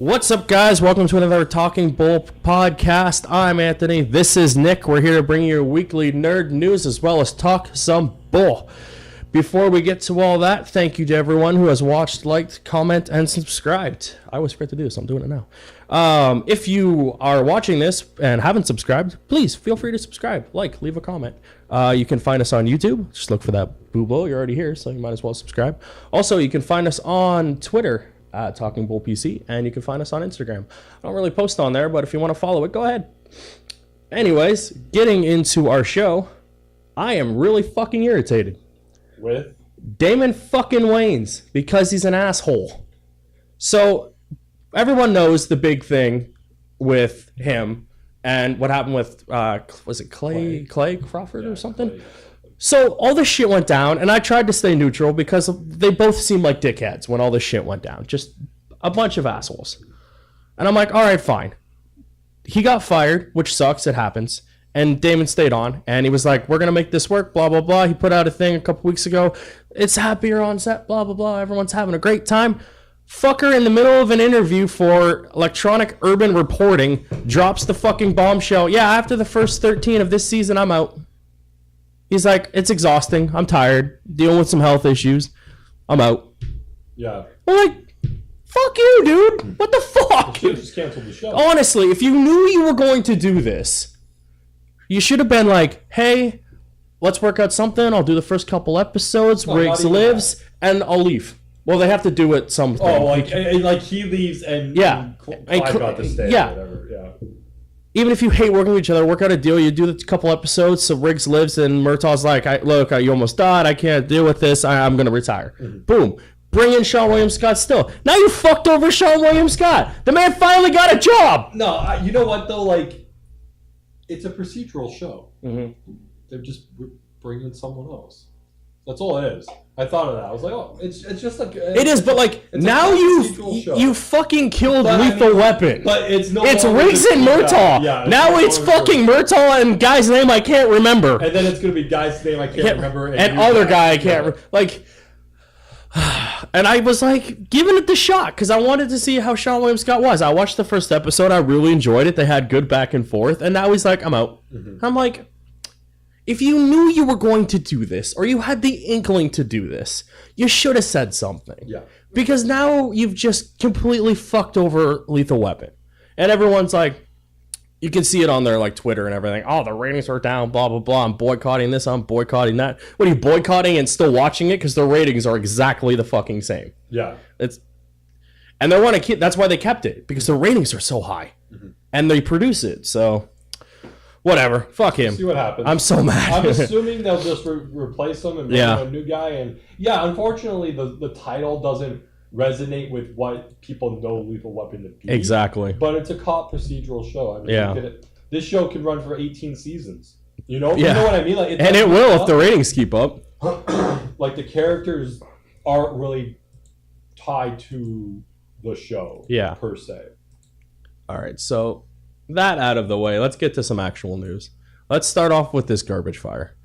What's up, guys? Welcome to another Talking Bull podcast. I'm Anthony. This is Nick. We're here to bring you weekly nerd news as well as talk some bull. Before we get to all that, thank you to everyone who has watched, liked, comment, and subscribed. I always forget to do this. I'm doing it now. If you are watching this and haven't subscribed, please feel free to subscribe, leave a comment. You can find us on YouTube. Just look for that boo-bo. You're already here, so you might as well subscribe. Also, you can find us on Twitter at Talking Bull PC, and you can find us on Instagram. I don't really post on there, but if you want to follow it, go ahead. Anyways, getting into our show, I am really fucking irritated with Damon fucking Wayans because he's an asshole. So everyone knows the big thing with him and what happened with was it Clay Crawford or something? Clay. So all this shit went down, and I tried to stay neutral because they both seemed like dickheads when all this shit went down. Just a bunch of assholes. And I'm like, all right, fine. He got fired, which sucks. It happens. And Damon stayed on, and he was like, we're going to make this work, blah, blah, blah. He put out a thing a couple weeks ago. It's happier on set, blah, blah, blah. Everyone's having a great time. Fucker in the middle of an interview for Electronic Urban Reporting drops the fucking bombshell. Yeah, after the first 13 of this season, I'm out. He's like, it's exhausting. I'm tired. Dealing with some health issues. I'm out. Yeah. I'm like, fuck you, dude. What the fuck? You should have just canceled the show. Honestly, if you knew you were going to do this, you should have been like, hey, let's work out something. I'll do the first couple episodes. No, Riggs lives, and I'll leave. Well, they have to do it something. Oh, like he leaves and Clyde got to stay. Yeah. Or whatever. Yeah. Even if you hate working with each other, work out a deal. You do the couple episodes, so Riggs lives, and Murtaugh's like, look, you almost died. I can't deal with this. I'm going to retire. Mm-hmm. Boom. Bring in Sean William Scott still. Now you fucked over Sean William Scott. The man finally got a job. No, you know what, though? Like, it's a procedural show. Mm-hmm. They're just bringing someone else. That's all it is. I thought of that. I was like, oh, it's just like... It is, but like, now you fucking killed Lethal Weapon. But it's no It's Riggs and Murtaugh. Yeah, now it's fucking Murtaugh and guy's name I can't remember. And then it's going to be guy's name I can't remember. And other guy I can't remember. Like... And I was like, giving it the shot, because I wanted to see how Sean William Scott was. I watched the first episode. I really enjoyed it. They had good back and forth. And now he's like, I'm out. Mm-hmm. I'm like... If you knew you were going to do this, or you had the inkling to do this, you should have said something. Yeah. Because now you've just completely fucked over Lethal Weapon. And everyone's like, you can see it on their like Twitter and everything. Oh, the ratings are down, blah, blah, blah. I'm boycotting this, I'm boycotting that. What are you boycotting and still watching it? Because the ratings are exactly the fucking same. Yeah. And they want to keep, that's why they kept it. Because the ratings are so high. Mm-hmm. And they produce it, so... Whatever. Fuck him. See what happens. I'm so mad. I'm assuming they'll just replace him and bring in a new guy. And yeah, unfortunately, the title doesn't resonate with what people know Lethal Weapon to be. Exactly. But it's a cop procedural show. I mean, this show can run for 18 seasons. You know? You know what I mean? Like, and it will if the ratings keep up. Like, the characters aren't really tied to the show. Yeah. Per se. All right, so... That out of the way, let's get to some actual news. Let's start off with this garbage fire.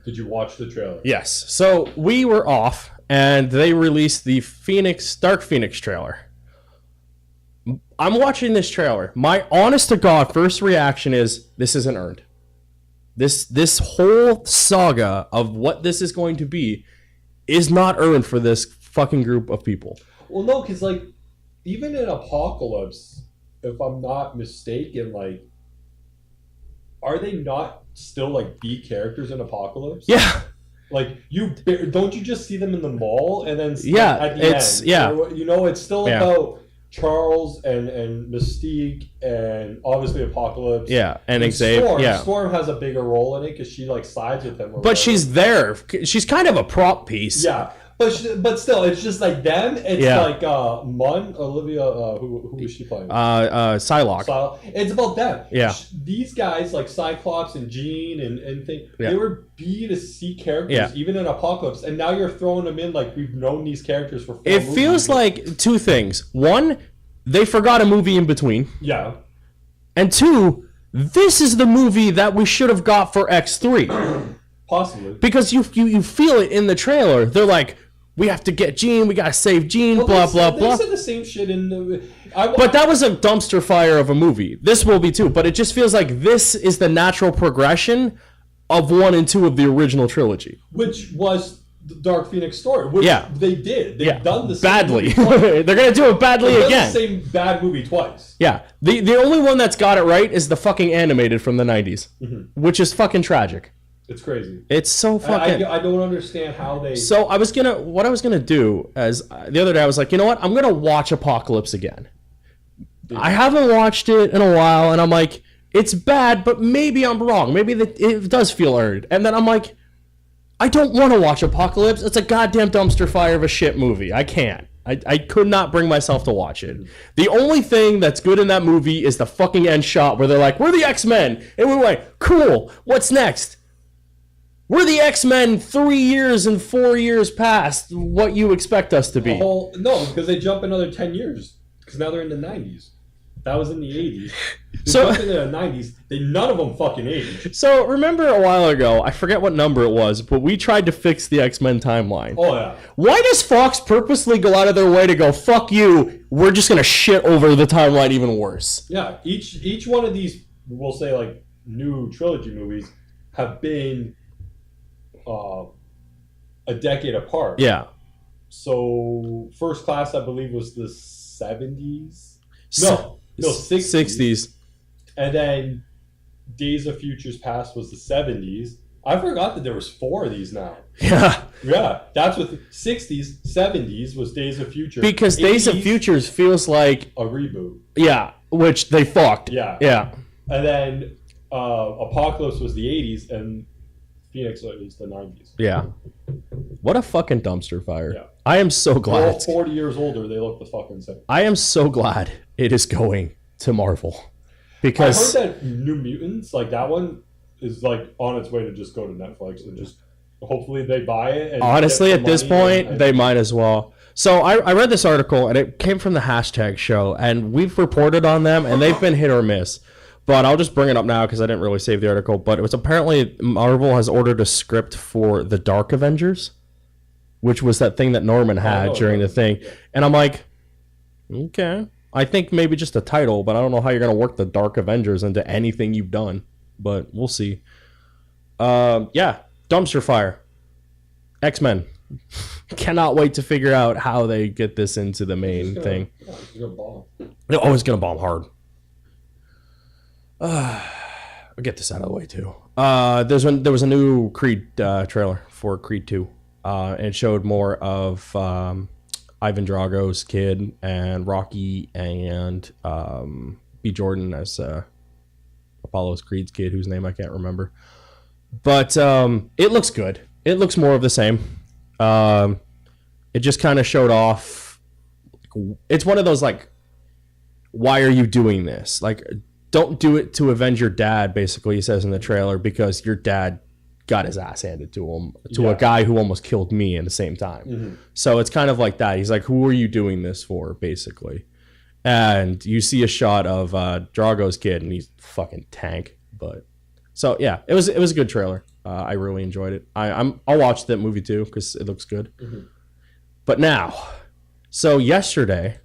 Did you watch the trailer? Yes. So we were off, and they released the Dark Phoenix trailer. I'm watching this trailer. My honest to God first reaction is, this isn't earned. This whole saga of what this is going to be is not earned for this fucking group of people. Well, no, because like, even in Apocalypse... If I'm not mistaken, like, are they not still like B characters in Apocalypse? Yeah. Like don't you just see them in the mall and then at the end? Yeah. So, you know, it's still about Charles and Mystique and obviously Apocalypse. Yeah, and Xavier. Storm. Yeah. Storm has a bigger role in it because she like sides with him. But she's there. She's kind of a prop piece. Yeah. But still, it's just like them. It's like Olivia, who is she playing? Psylocke. It's about them. Yeah. These guys, like Cyclops and Jean and things, they were B to C characters, even in Apocalypse. And now you're throwing them in like we've known these characters for 4 movies. It feels like two things. One, they forgot a movie in between. Yeah. And two, this is the movie that we should have got for X3. Possibly. Because you feel it in the trailer. They're like, we have to get Jean, we gotta save Jean, Well, blah, they blah, said, blah. They said the same shit in the... But that was a dumpster fire of a movie. This will be too, but it just feels like this is the natural progression of 1 and 2 of the original trilogy. Which was the Dark Phoenix story. Which they did. They've done the same badly. movie twice. They're gonna do it badly They've again. done the same bad movie twice. Yeah. The only one that's got it right is the fucking animated from the 90s, which is fucking tragic. It's crazy. It's so fucking... I don't understand how they... So what I was gonna do as the other day, I was like, you know what? I'm gonna watch Apocalypse again. Yeah. I haven't watched it in a while, and I'm like, it's bad, but maybe I'm wrong. Maybe it does feel earned. And then I'm like, I don't want to watch Apocalypse. It's a goddamn dumpster fire of a shit movie. I can't. I could not bring myself to watch it. The only thing that's good in that movie is the fucking end shot where they're like, we're the X-Men. And we're like, cool, what's next? We're the X-Men 3 years and 4 years past what you expect us to be. No, because they jump another 10 years. Because now they're in the 90s. That was in the 80s. They jumped into the 90s. None of them fucking aged. So remember a while ago, I forget what number it was, but we tried to fix the X-Men timeline. Oh, yeah. Why does Fox purposely go out of their way to go, fuck you, we're just going to shit over the timeline even worse? Yeah, each one of these, we'll say, like, new trilogy movies have been a decade apart. Yeah. So, First Class, I believe, was the 70s? No, 60s. 60s. And then Days of Futures Past was the 70s. I forgot that there was 4 of these now. Yeah. Yeah, that's what 60s, 70s was Days of Future. Because Days of Futures feels like a reboot. Yeah, which they fucked. Yeah. Yeah. And then Apocalypse was the 80s and Phoenix was the 90s. Yeah. What a fucking dumpster fire. Yeah. I am so glad. They're all 40 years older. They look the fucking same. I am so glad it is going to Marvel. Because I heard that New Mutants, like that one, is like on its way to just go to Netflix and just hopefully they buy it. And honestly, at this point, and they might as well. So I read this article and it came from the hashtag show, and we've reported on them and they've been hit or miss. But I'll just bring it up now because I didn't really save the article. But it was apparently Marvel has ordered a script for the Dark Avengers, which was that thing that Norman had during the thing. Yeah. And I'm like, okay. I think maybe just a title, but I don't know how you're going to work the Dark Avengers into anything you've done. But we'll see. Yeah, dumpster fire. X-Men. Cannot wait to figure out how they get this into the main thing. Yeah, it's gonna bomb. Oh, it's going to bomb hard. I'll get this out of the way too. There was a new Creed trailer for Creed 2. And it showed more of Ivan Drago's kid and Rocky and B. Jordan as Apollo's Creed's kid, whose name I can't remember. But it looks good. It looks more of the same. It just kind of showed off. It's one of those like, why are you doing this? Like, don't do it to avenge your dad, basically, he says in the trailer, because your dad got his ass handed to him, to a guy who almost killed me at the same time. Mm-hmm. So it's kind of like that. He's like, who are you doing this for, basically? And you see a shot of Drago's kid, and he's fucking tank. But so yeah, it was a good trailer. I really enjoyed it. I'll watch that movie too because it looks good. Mm-hmm. But now, so yesterday,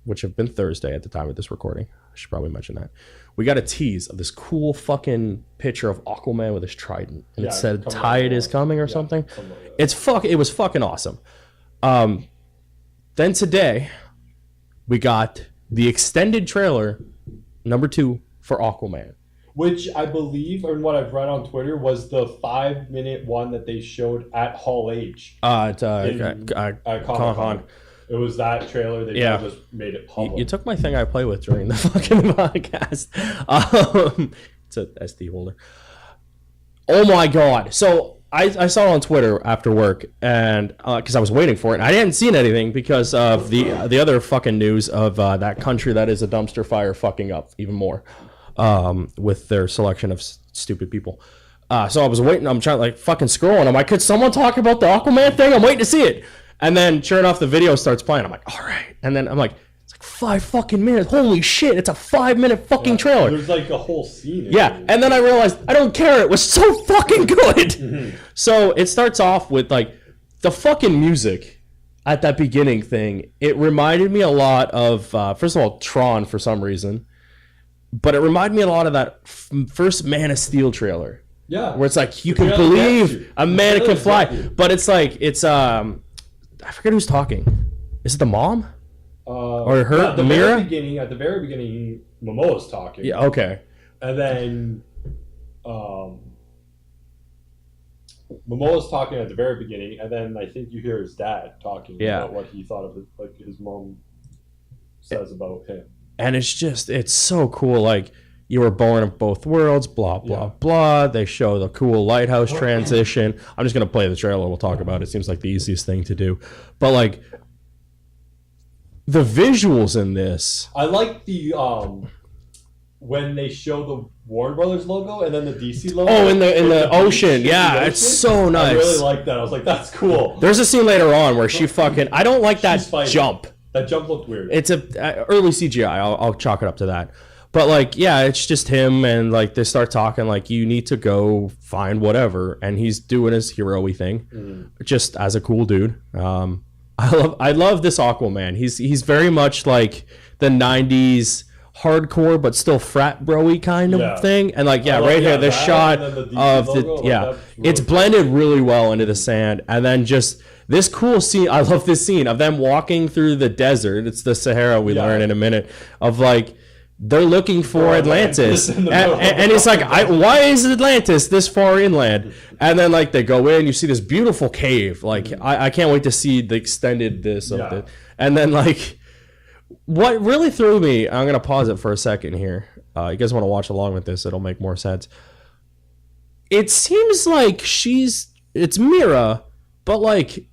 which have been Thursday at the time of this recording, I should probably mention that, we got a tease of this cool fucking picture of Aquaman with his trident, and it said "Tide is coming" or something. Like it was fucking awesome. Then today, we got the extended trailer number 2 for Aquaman, which I believe, and what I've read on Twitter, was the 5-minute one that they showed at Hall H. At Comic-Con. It was that trailer. They just made it public. You took my thing I play with during the fucking podcast. It's a SD holder. Oh my god! So I saw it on Twitter after work, and because I was waiting for it, and I hadn't seen anything because of the other fucking news of that country that is a dumpster fire fucking up even more with their selection of stupid people. So I was waiting. I'm trying to like fucking scrolling. I'm like, could someone talk about the Aquaman thing? I'm waiting to see it. And then, sure enough, the video starts playing. I'm like, all right. And then I'm like, it's like 5 fucking minutes. Holy shit, it's a 5-minute fucking trailer. There's like a whole scene. Yeah, and then I realized, I don't care. It was so fucking good. Mm-hmm. So it starts off with, like, the fucking music at that beginning thing, it reminded me a lot of, first of all, Tron for some reason, but it reminded me a lot of that first Man of Steel trailer. Yeah. Where it's like, you can believe a man can fly. But it's like, I forget who's talking. Is it the mom? Or her? At the Mira? at the very beginning, Momoa's talking. Yeah, okay. And then Momoa's talking at the very beginning, and then I think you hear his dad talking about what he thought of his mom says about him. And it's so cool. Like, you were born of both worlds, blah, blah, blah. They show the cool lighthouse transition. I'm just going to play the trailer. We'll talk about it. It seems like the easiest thing to do. But, like, the visuals in this. I like the, when they show the Warner Brothers logo and then the DC logo. Oh, in the ocean. Yeah, it's so nice. I really like that. I was like, that's cool. There's a scene later on where she fucking... I don't like that jump. That jump looked weird. It's a early CGI. I'll chalk it up to that. But, like, yeah, it's just him, and, like, they start talking, like, you need to go find whatever, and he's doing his hero-y thing, just as a cool dude. I love this Aquaman. He's very much like the 90s hardcore, but still frat bro-y kind of thing. And, like, right here, this shot of it's blended really well into the sand, and then just... This cool scene, I love this scene of them walking through the desert. It's the Sahara, we learn in a minute, of, like, they're looking for Atlantis. And it's like, why is Atlantis this far inland? And then, like, they go in, you see this beautiful cave. Like, I can't wait to see the extended this of it. And then, like, what really threw me, I'm going to pause it for a second here. You guys want to watch along with this, it'll make more sense. It seems like it's Mira, but, like,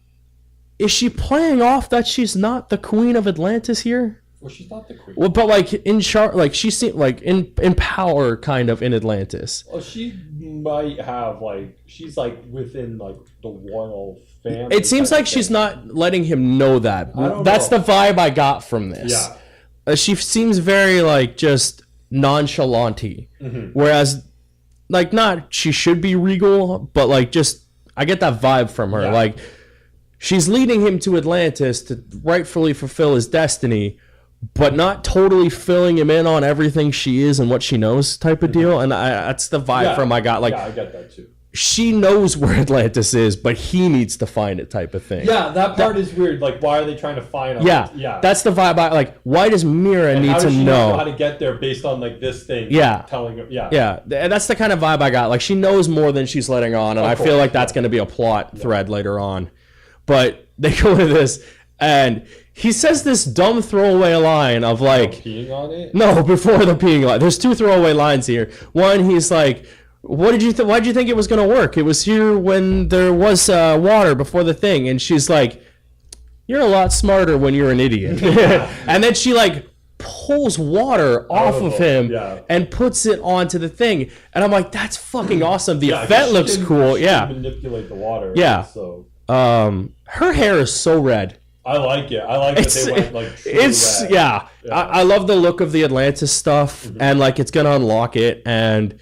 is she playing off that she's not the queen of Atlantis here? Well, she's not the queen. Well, but, like, in chart, like, she seemed like in power, kind of, in Atlantis. Well, she might have, like, she's, like, within, like, the royal family. It seems like she's not letting him know that. That's the vibe I got from this. Yeah. She seems very, like, just nonchalant-y. Whereas, like, she should be regal, but, like, just, I get that vibe from her. Like, she's leading him to Atlantis to rightfully fulfill his destiny, but not totally filling him in on everything she is and what she knows type of deal. And that's the vibe from I got. Like, I get that too. She knows where Atlantis is, but he needs to find it type of thing. Yeah, that part is weird. Like, why are they trying to find out? Yeah, that's the vibe. Like, why does Mira need to know how to get there based on, like, this thing? Telling her. Yeah. And that's the kind of vibe I got. Like, she knows more than she's letting on, and I feel like that's going to be a plot thread later on. But they go into this, and he says this dumb throwaway line of, like... peeing on it? No, before the peeing line. There's two throwaway lines here. One, he's like, why did you think it was going to work? It was here when there was water before the thing. And she's like, you're a lot smarter when you're an idiot. And then she, like, pulls water off of him and puts it onto the thing. And I'm like, that's fucking awesome. The effect looks cool. She can manipulate the water. Yeah. So... her hair is so red. I like it. I like that they went, like, it's red. I love the look of the Atlantis stuff, and, like, it's gonna unlock it, and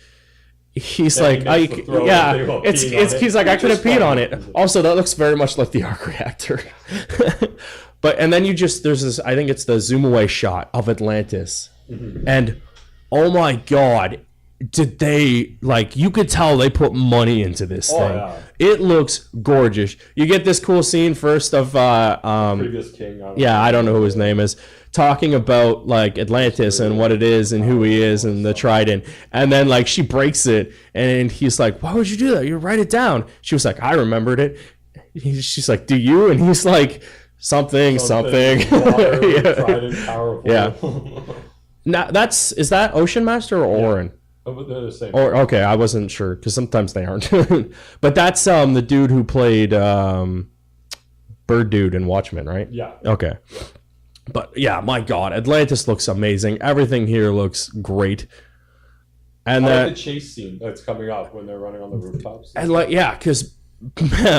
he's like, he's like, I could have peed on it. Also, that looks very much like the arc reactor. And then there's this, I think it's the zoom away shot of Atlantis, and oh my god, did they, like, you could tell they put money into this thing. Yeah. It looks gorgeous. You get this cool scene first of previous king. I don't know who his name is, talking about, like, Atlantis and what it is and who he is and the trident. And then, like, she breaks it and he's like, why would you do that? You write it down. She was like, I remembered it. She's like, do you? And he's like, something. Water, trident, powerful. Yeah. Now is that Ocean Master or Orin? They're the same. Or okay, I wasn't sure because sometimes they aren't. But that's the dude who played Bird Dude in Watchmen, right? Yeah. Okay. Yeah. But yeah, my God, Atlantis looks amazing. Everything here looks great. And I like the chase scene that's coming up when they're running on the rooftops. And, like, yeah, because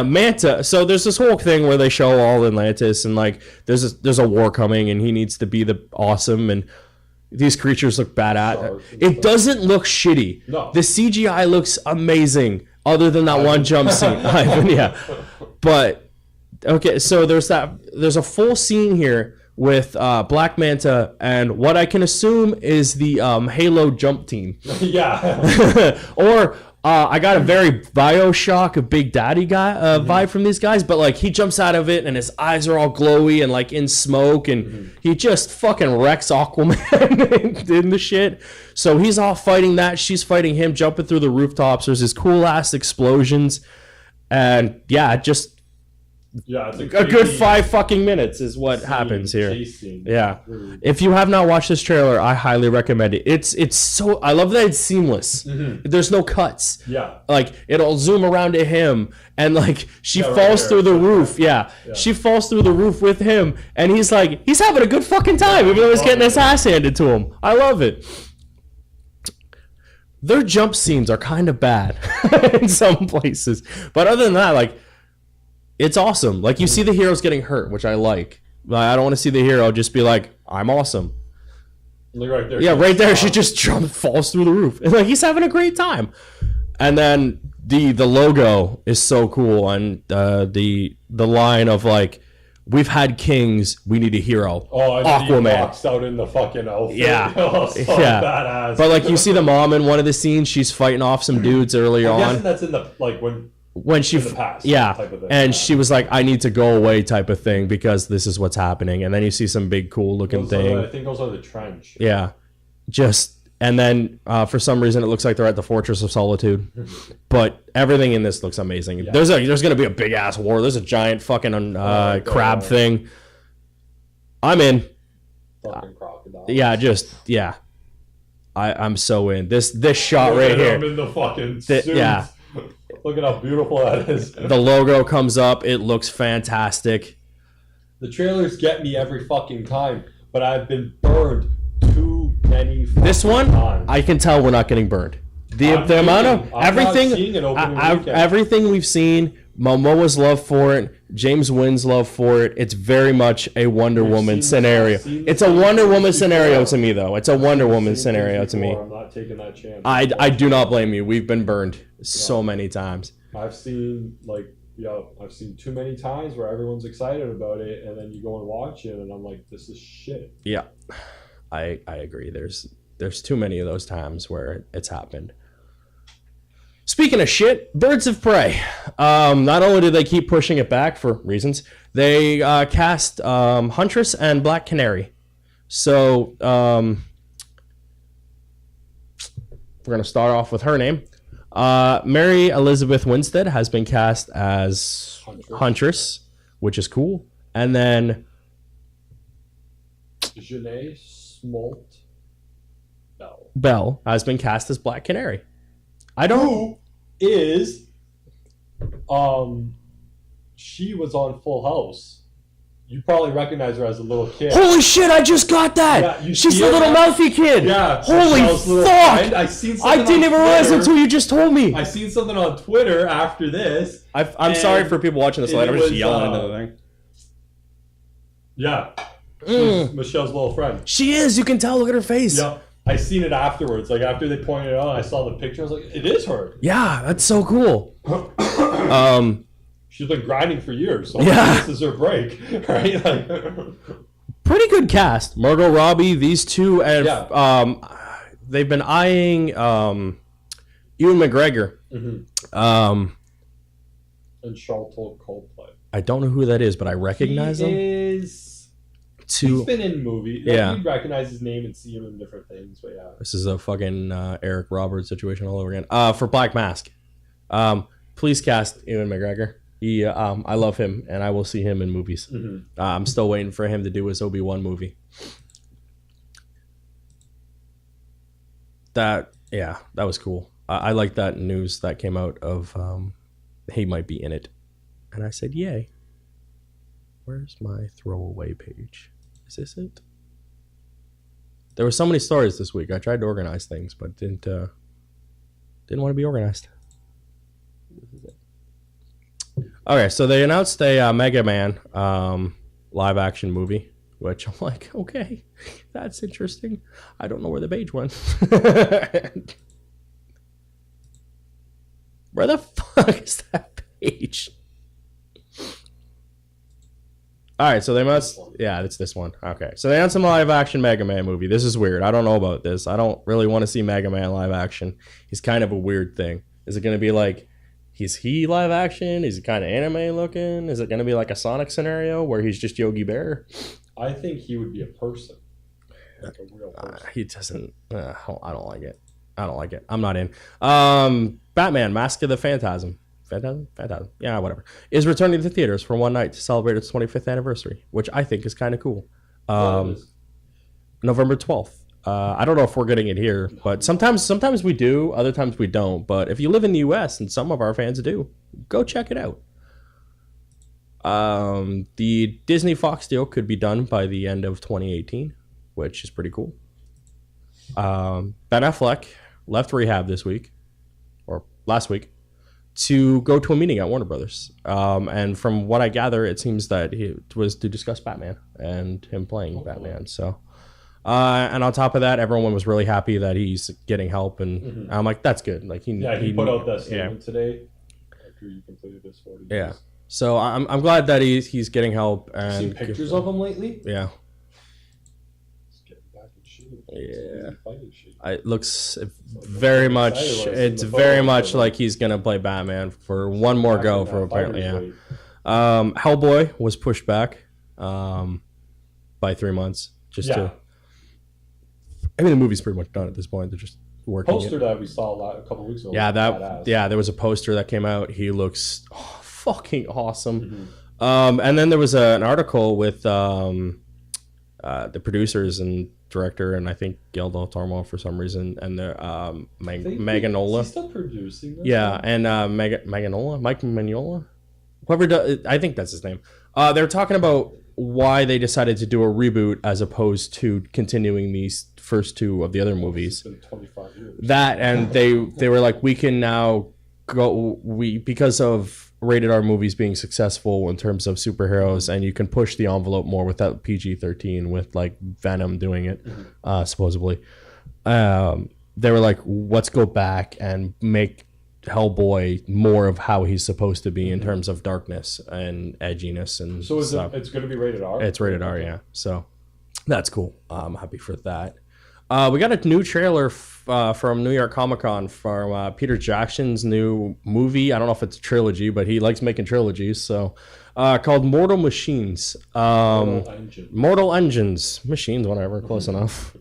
Manta. So there's this whole thing where they show all Atlantis, and, like, there's a war coming, and he needs to be the awesome and. These creatures look badass. It doesn't look shitty. No. The CGI looks amazing, other than that one jump scene. Ivan, yeah. But Okay, so there's a full scene here with Black Manta and what I can assume is the Halo jump team. Yeah. Or I got a very Bioshock Big Daddy guy vibe from these guys, but like he jumps out of it and his eyes are all glowy and like in smoke, and he just fucking wrecks Aquaman in the shit. So he's all fighting that. She's fighting him, jumping through the rooftops. There's these cool ass explosions, and yeah, just Yeah, it's a good 5 fucking minutes is what happens here. Yeah. If you have not watched this trailer, I highly recommend it. It's so, I love that it's seamless. There's no cuts. Yeah. Like it'll zoom around to him and like she right falls there. through the roof. Yeah. She falls through the roof with him and he's having a good fucking time even though he's getting his ass handed to him. I love it. Their jump scenes are kind of bad in some places. But other than that, like, it's awesome. Like, you see the heroes getting hurt, which I like. I don't want to see the hero just be like, I'm awesome. Look right there. Yeah, right there. She just falls through the roof. And, like, he's having a great time. And then the logo is so cool. And the line of, like, we've had kings, we need a hero. Oh, and Aquaman. He walks out in the fucking outfit. Yeah. Oh, so Yeah. badass. But, like, you see the mom in one of the scenes. She's fighting off some dudes earlier I'm on. guessing that's in the, like, When she, in the past, yeah, type of thing. and she was like, "I need to go away," type of thing, because this is what's happening. And then you see some big, cool looking thing. I think those are the trench. Yeah, and then for some reason it looks like they're at the Fortress of Solitude. But everything in this looks amazing. Yeah. There's gonna be a big ass war. There's a giant fucking crab thing. I'm in. Fucking crocodile. Yeah, I'm so in. This shot right here. I'm in the fucking suits. Yeah. Look at how beautiful that is. The logo comes up. It looks fantastic. The trailers get me every fucking time, but I've been burned too many fucking This one, times. I can tell we're not getting burned. The amount of everything we've seen, Momoa's love for it, James Wynn's love for it, it's very much a Wonder Woman scenario. It's a Wonder Woman scenario to me, though. It's a Wonder Woman scenario to me. I'm not taking that chance. I do not blame you. We've been burned so many times. I've seen I've seen too many times where everyone's excited about it, and then you go and watch it, and I'm like, this is shit. Yeah, I agree. There's too many of those times where it's happened. Speaking of shit, Birds of Prey. Not only did they keep pushing it back for reasons, they cast Huntress and Black Canary. So we're going to start off with her name. Mary Elizabeth Winstead has been cast as Huntress, which is cool. And then Janae Smolt Bell has been cast as Black Canary. Who is she was on Full House. You probably recognize her as a little kid. Holy shit, I just got that! Yeah, she's the little mouthy kid! Yeah. Holy fuck! I didn't even realize until you just told me! I seen something on Twitter after this. I'm sorry for people watching this later. I'm just yelling into the thing. Yeah. She's Michelle's little friend. She is, you can tell, look at her face. Yeah. I seen it afterwards. Like, after they pointed it out, I saw the picture. I was like, it is her. Yeah, that's so cool. She's been grinding for years. So yeah. This is her break. Right? Like, pretty good cast. Margot Robbie, these two, and they've been eyeing Ewan McGregor. And Charlton Coldplay. I don't know who that is, but I recognize him. He's been in movies. Yeah. You'd recognize his name and see him in different things, but yeah. This is a fucking Eric Roberts situation all over again. For Black Mask. Please cast Ewan McGregor. I love him, and I will see him in movies. I'm still waiting for him to do his Obi-Wan movie. That was cool. I like that news that came out of he might be in it. And I said, yay. Where's my throwaway page? Is this it? There were so many stories this week. I tried to organize things, but didn't want to be organized. This is it. Okay, so they announced a Mega Man live action movie, which I'm like, okay, that's interesting. I don't know where the page went. Where the fuck is that page? All right, so they must. Yeah, it's this one. Okay, so they announced some live action Mega Man movie. This is weird. I don't know about this. I don't really want to see Mega Man live action. He's kind of a weird thing. Is it going to be like, is he live action? Is he kind of anime looking? Is it going to be like a Sonic scenario where he's just Yogi Bear? I think he would be a person, like a real person. He doesn't. I don't like it. I don't like it. I'm not in. Batman: Mask of the Phantasm. Phantasm? Yeah, whatever. Is returning to theaters for one night to celebrate its 25th anniversary, which I think is kind of cool. November 12th. I don't know if we're getting it here, but sometimes we do, other times we don't. But if you live in the U.S., and some of our fans do, go check it out. The Disney Fox deal could be done by the end of 2018, which is pretty cool. Ben Affleck left rehab this week, or last week, to go to a meeting at Warner Brothers. And from what I gather, it seems that it was to discuss Batman and him playing Batman. So, and on top of that, everyone was really happy that he's getting help. And I'm like, that's good. Like he put out that statement today after you completed this 40 days. Yeah. So I'm glad that he's getting help. And seen pictures of him lately? Yeah. Yeah, it looks very much. It's very much like he's gonna play Batman for one more go. For apparently, yeah. Hellboy was pushed back by 3 months. I mean, the movie's pretty much done at this point. They're just working. Poster that we saw a couple weeks ago. Yeah, there was a poster that came out. He looks fucking awesome. And then there was an article with the producers and director, and I think Guillermo del Toro for some reason, and the Magnola. Is he still producing this? Yeah, and Magnola, Mike Mignola, whoever does, I think that's his name. They're talking about why they decided to do a reboot as opposed to continuing these first two of the other movies. It's been 25 years. That, and they were like, we can now go, because of rated R movies being successful in terms of superheroes, and you can push the envelope more with that PG-13 with like Venom doing it, supposedly. They were like, let's go back and make Hellboy more of how he's supposed to be in terms of darkness and edginess and so stuff. It's going to be rated R? It's rated R, yeah. So that's cool. I'm happy for that. We got a new trailer from New York Comic Con from Peter Jackson's new movie. I don't know if it's a trilogy, but he likes making trilogies. So, called Mortal Machines. Mortal Engines. Machines, whatever. Close enough.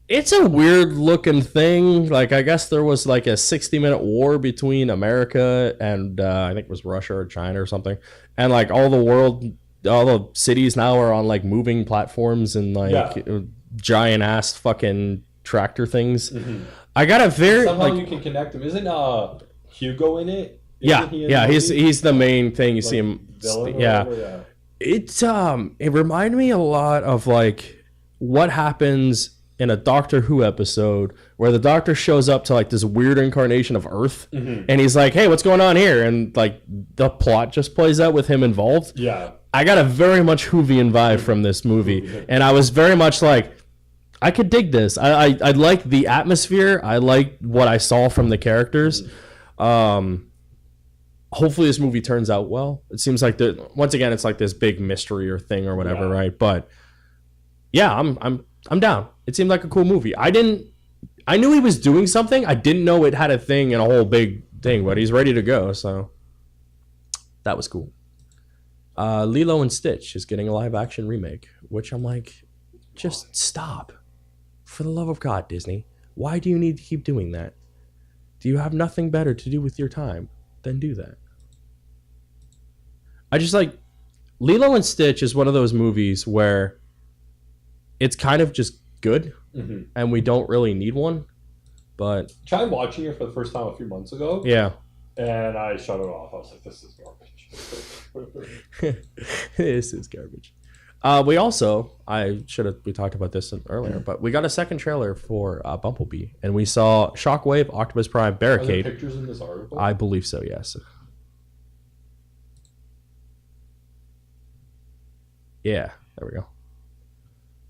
It's a weird looking thing. Like, I guess there was like a 60-minute war between America and I think it was Russia or China or something. And like all the cities now are on like moving platforms and like giant ass fucking tractor things. I got a very somehow you can connect them. Isn't Hugo in it? He's the main thing. You see him. Yeah. It reminded me a lot of like what happens in a Doctor Who episode where the Doctor shows up to like this weird incarnation of Earth, and he's like, "Hey, what's going on here?" And like the plot just plays out with him involved. Yeah, I got a very much Whovian vibe from this movie, and I was very much like, I could dig this. I like the atmosphere. I like what I saw from the characters. Hopefully this movie turns out well. It seems like once again it's like this big mystery or thing or whatever, right? But yeah, I'm down. It seemed like a cool movie. I knew he was doing something. I didn't know it had a thing and a whole big thing, but he's ready to go, so that was cool. Lilo and Stitch is getting a live action remake, which I'm like, just stop. For the love of God, Disney. Why do you need to keep doing that? Do you have nothing better to do with your time than do that? I just like Lilo and Stitch is one of those movies where it's kind of just good and we don't really need one, but tried watching it for the first time a few months ago. Yeah. And I shut it off. I was like, this is garbage. This is garbage. We talked about this earlier, but we got a second trailer for Bumblebee, and we saw Shockwave, Optimus Prime, Barricade. Are there pictures in this article? I believe so, yes. Yeah, there we go.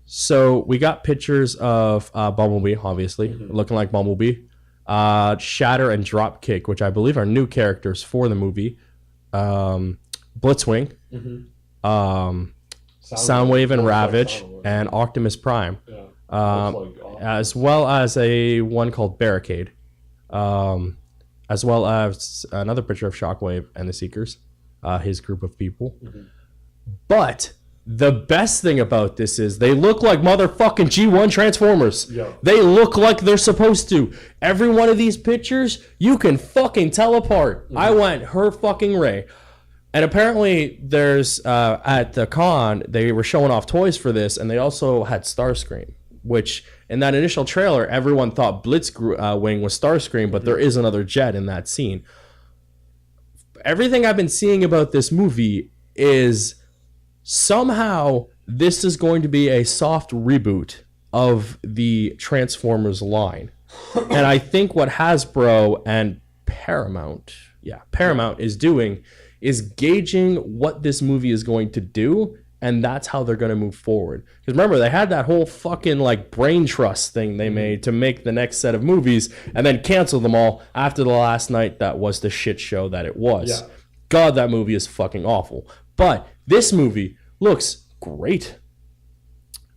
So we got pictures of Bumblebee, obviously, looking like Bumblebee. Shatter and Dropkick, which I believe are new characters for the movie. Blitzwing. Soundwave and Ravage, and Optimus Prime. Yeah. As well as a one called Barricade, as well as another picture of Shockwave and the Seekers, his group of people. Mm-hmm. But the best thing about this is they look like motherfucking G1 Transformers. Yeah. They look like they're supposed to. Every one of these pictures, you can fucking tell apart. Mm-hmm. I went, her fucking Ray. And apparently there's, at the con, they were showing off toys for this, and they also had Starscream, which in that initial trailer, everyone thought Blitzwing was Starscream, but there is another jet in that scene. Everything I've been seeing about this movie is somehow this is going to be a soft reboot of the Transformers line. And I think what Hasbro and Paramount is doing is gauging what this movie is going to do, and that's how they're going to move forward. Because remember, they had that whole fucking like brain trust thing they made to make the next set of movies and then cancel them all after the last night that was the shit show that it was. Yeah. God, that movie is fucking awful. But this movie looks great.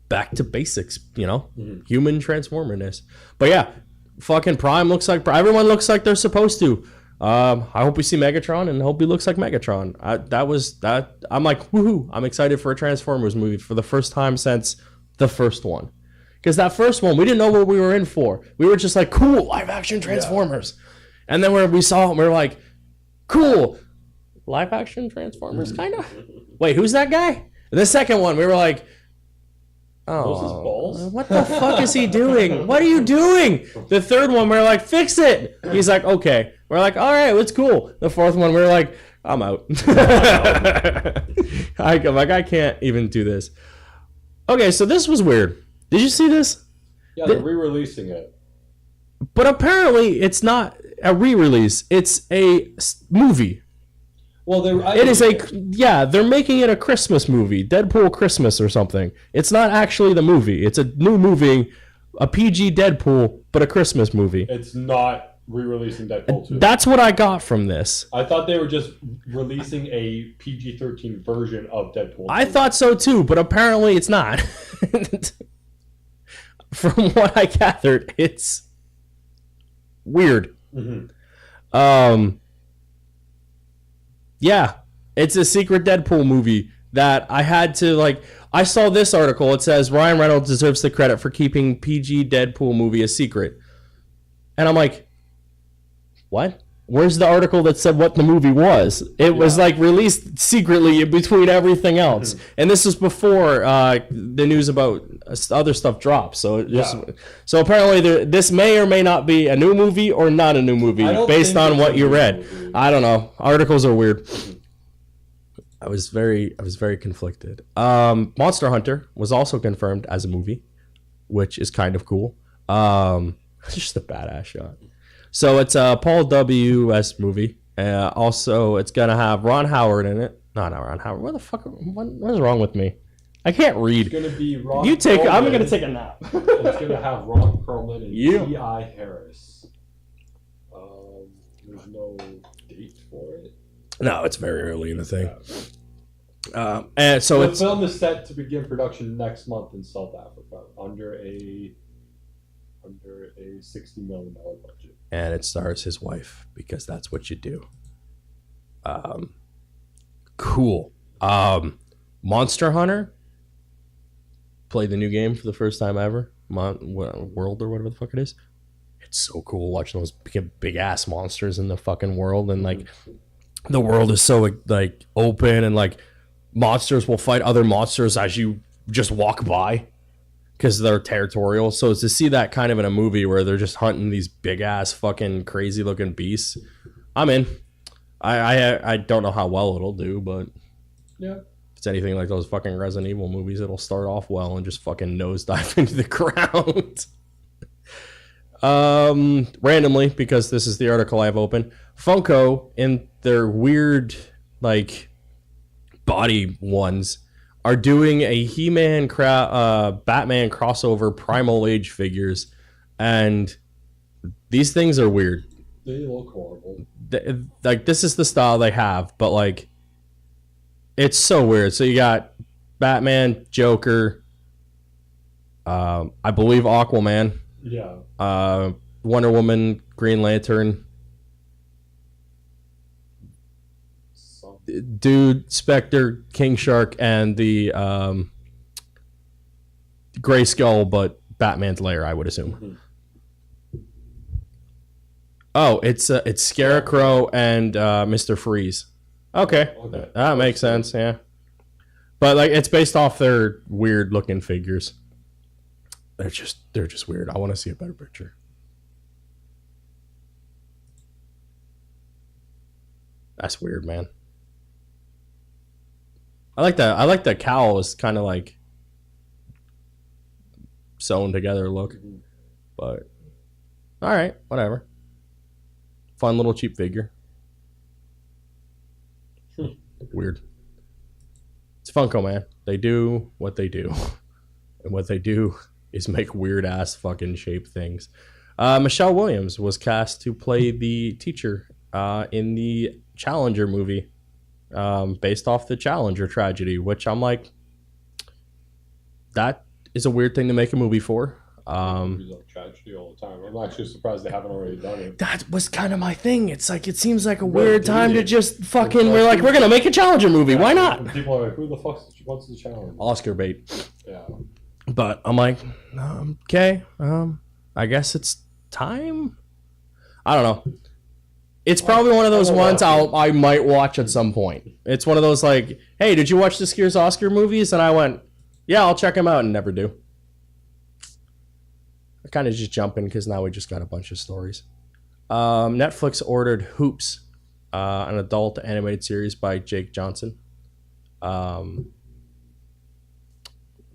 Back to basics, human transformerness. But yeah, fucking Prime looks like everyone looks like they're supposed to. I hope we see Megatron and hope he looks like Megatron. I'm like, woohoo! I'm excited for a Transformers movie for the first time since the first one. Because that first one, we didn't know what we were in for. We were just like, cool, live action Transformers. Yeah. And then when we saw it, we were like, cool, live action Transformers, kind of. Wait, who's that guy? And the second one, we were like, oh, what the fuck is he doing? What are you doing? The third one, we were like, fix it. He's like, okay. We're like, all right, it's cool. The fourth one, we were like, I'm out. I'm like, I can't even do this. Okay, so this was weird. Did you see this? Yeah, they're re-releasing it. But apparently, it's not a re-release. It's a movie. Well, they're making it a Christmas movie, Deadpool Christmas or something. It's not actually the movie. It's a new movie, a PG Deadpool, but a Christmas movie. It's not re-releasing Deadpool 2. That's what I got from this. I thought they were just releasing a PG-13 version of Deadpool 2. I thought so too, but apparently it's not. From what I gathered, it's weird. Mm-hmm. Yeah, it's a secret Deadpool movie that I had to, I saw this article. It says, Ryan Reynolds deserves the credit for keeping PG Deadpool movie a secret. And I'm like, what? Where's the article that said what the movie was? It was, released secretly in between everything else. Mm-hmm. And this was before the news about other stuff dropped. So so apparently this may or may not be a new movie or not a new movie based on what you read. I don't know. Articles are weird. I was very conflicted. Monster Hunter was also confirmed as a movie, which is kind of cool. It's just a badass shot. So it's a Paul W.S. movie. Also, it's gonna have Ron Howard in it. No, not Ron Howard. What the fuck? What is wrong with me? I can't read. It's gonna be Ron. I'm gonna take a nap. It's gonna have Ron Perlman and T.I. Harris. There's no date for it. No, it's very early in the thing. And so the film is set to begin production next month in South Africa under a $60 million budget. And it stars his wife because that's what you do. Cool. Monster Hunter. Played the new game for the first time ever. World or whatever the fuck it is. It's so cool watching those big ass monsters in the fucking world, and the world is so open, and monsters will fight other monsters as you just walk by because they're territorial. So to see that kind of in a movie where they're just hunting these big ass fucking crazy looking beasts, I'm in. I don't know how well it'll do, but yeah. If it's anything like those fucking Resident Evil movies, it'll start off well and just fucking nosedive into the ground. Randomly, because this is the article I have open, Funko in their weird body ones are doing a He-Man Batman crossover Primal Age figures, and these things are weird. They look horrible. This is the style they have, but It's so weird. So you got Batman, Joker, I believe Aquaman, Wonder Woman, Green Lantern, Dude, Spectre, King Shark, and the Gray Skull, but Batman's lair, I would assume. Mm-hmm. Oh, it's Scarecrow and Mr. Freeze. Okay. That makes sense. Yeah, but like it's based off their weird looking figures. They're just weird. I want to see a better picture. That's weird, man. I like that. I like the cowl is kind of like sewn together look, but all right, whatever. Fun little cheap figure. Weird. It's Funko, man. They do what they do, and what they do is make weird ass fucking shaped things. Michelle Williams was cast to play the teacher in the Challenger movie, based off the Challenger tragedy, which I'm like, that is a weird thing to make a movie for. Movies are tragedy all the time. I'm actually surprised they haven't already done it. That was kind of my thing. It's like, it seems like a weird time to just fucking, we're like, we're gonna make a Challenger movie. Why not? And people are like, who the fuck wants the Challenger? Oscar bait. Yeah. But I'm like, okay, I guess it's time. I don't know. It's probably one of those ones I might watch at some point. It's one of those like, hey, did you watch this year's Oscar movies? And I went, yeah, I'll check them out, and never do. I kind of just jump in because now we just got a bunch of stories. Netflix ordered Hoops, an adult animated series by Jake Johnson. There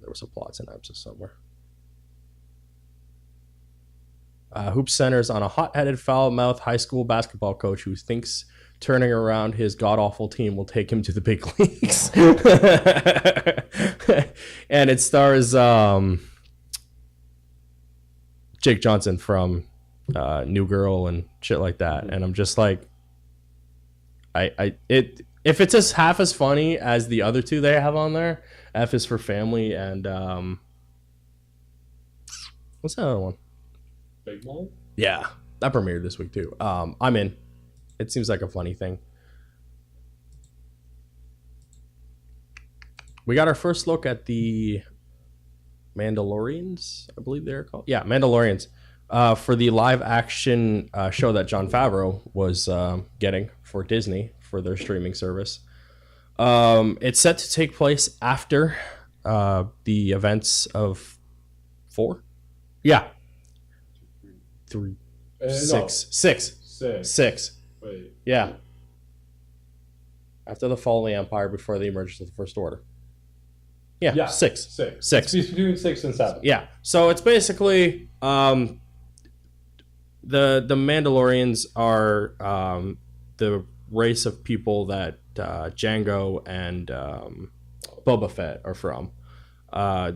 was a plot synopsis somewhere. Hoops centers on a hot-headed, foul-mouthed high school basketball coach who thinks turning around his god-awful team will take him to the big leagues. And it stars Jake Johnson from New Girl and shit like that. And I'm just like, if it's just half as funny as the other two they have on there, F is for Family and what's that other one? Big Mom? Yeah, that premiered this week too. I'm in. It seems like a funny thing. We got our first look at the Mandalorians, I believe they're called. Yeah, Mandalorians. For the live action show that Jon Favreau was getting for Disney for their streaming service. It's set to take place after the events of 4? Yeah. 3, 6. Wait. Yeah. After the fall of the Empire, before the emergence of the First Order. Yeah. 6. It's between 6 and 7. Yeah. So it's basically the Mandalorians are the race of people that Jango and Boba Fett are from.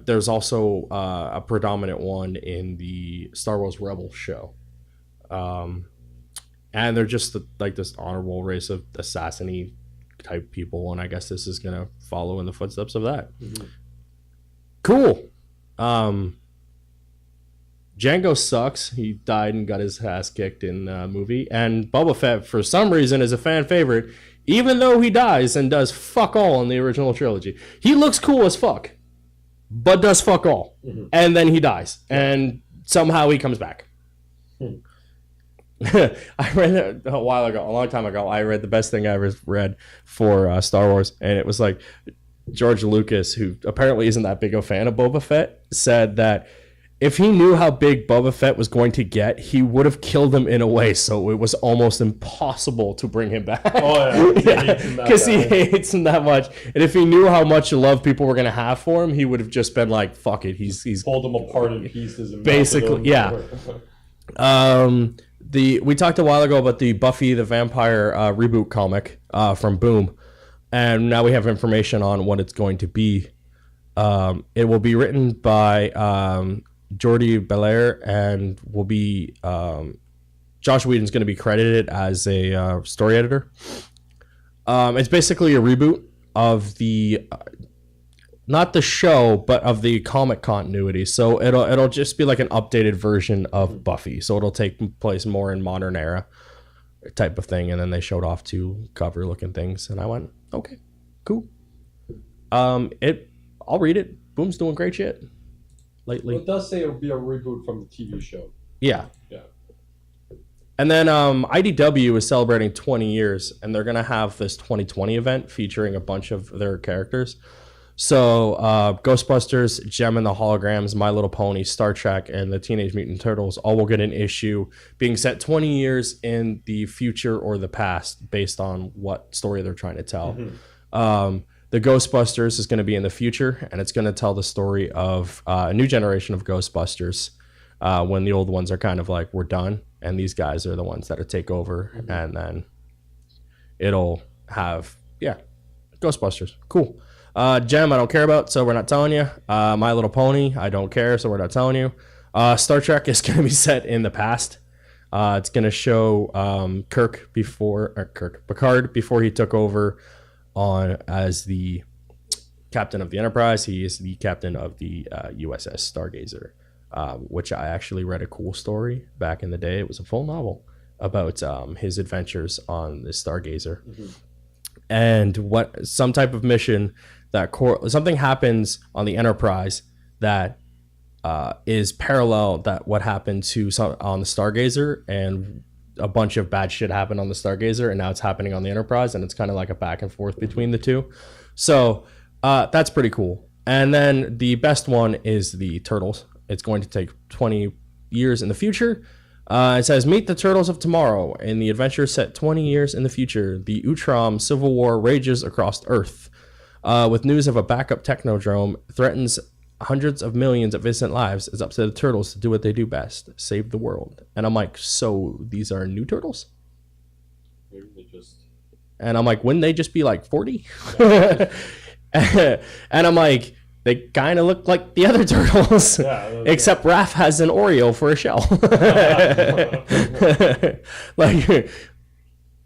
There's also a predominant one in the Star Wars Rebels show. And they're just like this honorable race of assassin-y type people, and I guess this is going to follow in the footsteps of that. Mm-hmm. Cool. Jango sucks. He died and got his ass kicked in the movie. And Boba Fett, for some reason, is a fan favorite, even though he dies and does fuck all in the original trilogy. He looks cool as fuck, but does fuck all. Mm-hmm. And then he dies. And somehow he comes back. I read it a while ago, a long time ago. I read the best thing I ever read for Star Wars, and it was like George Lucas, who apparently isn't that big a fan of Boba Fett, said that if he knew how big Boba Fett was going to get, he would have killed him in a way so it was almost impossible to bring him back. Oh yeah, because he hates him that much. And if he knew how much love people were gonna have for him, he would have just been like, "Fuck it." He's pulled them apart in pieces and basically, yeah. We talked a while ago about the Buffy the Vampire reboot comic from Boom, and now we have information on what it's going to be. It will be written by Jordi Belair and will be Josh Whedon's going to be credited as a story editor. It's basically a reboot of the not the show, but of the comic continuity. So it'll just be like an updated version of Buffy. So it'll take place more in modern era type of thing. And then they showed off two cover looking things, and I went, okay, cool. I'll read it. Boom's doing great shit lately. Well, it does say it'll be a reboot from the TV show. Yeah. Yeah. And then IDW is celebrating 20 years, and they're gonna have this 2020 event featuring a bunch of their characters. So Ghostbusters, Gem and the Holograms, My Little Pony, Star Trek, and the Teenage Mutant Turtles all will get an issue being set 20 years in the future or the past based on what story they're trying to tell. The Ghostbusters is going to be in the future, and it's going to tell the story of a new generation of Ghostbusters when the old ones are kind of like, we're done, and these guys are the ones that take over, and then it'll have, Ghostbusters. Cool. Gem, I don't care about, so we're not telling you. My Little Pony, I don't care, so we're not telling you. Star Trek is going to be set in the past. It's going to show Picard before he took over on as the captain of the Enterprise. He is the captain of the USS Stargazer, which I actually read a cool story back in the day. It was a full novel about his adventures on the Stargazer. And what some type of mission that something happens on the Enterprise that is parallel that what happened to on the Stargazer, and a bunch of bad shit happened on the Stargazer, and now it's happening on the Enterprise, and it's kind of like a back and forth between the two. So that's pretty cool. And then the best one is the Turtles. It's going to take 20 years in the future. It says, meet the Turtles of tomorrow. In the adventure set 20 years in the future, the Utrom Civil War rages across Earth. With news of a backup technodrome threatens hundreds of millions of innocent lives, it's up to the Turtles to do what they do best, save the world. And I'm like, so these are new Turtles? Maybe they just... And I'm like, wouldn't they just be like 40? And I'm like, they kind of look like the other Turtles, except Raph has an Oreo for a shell.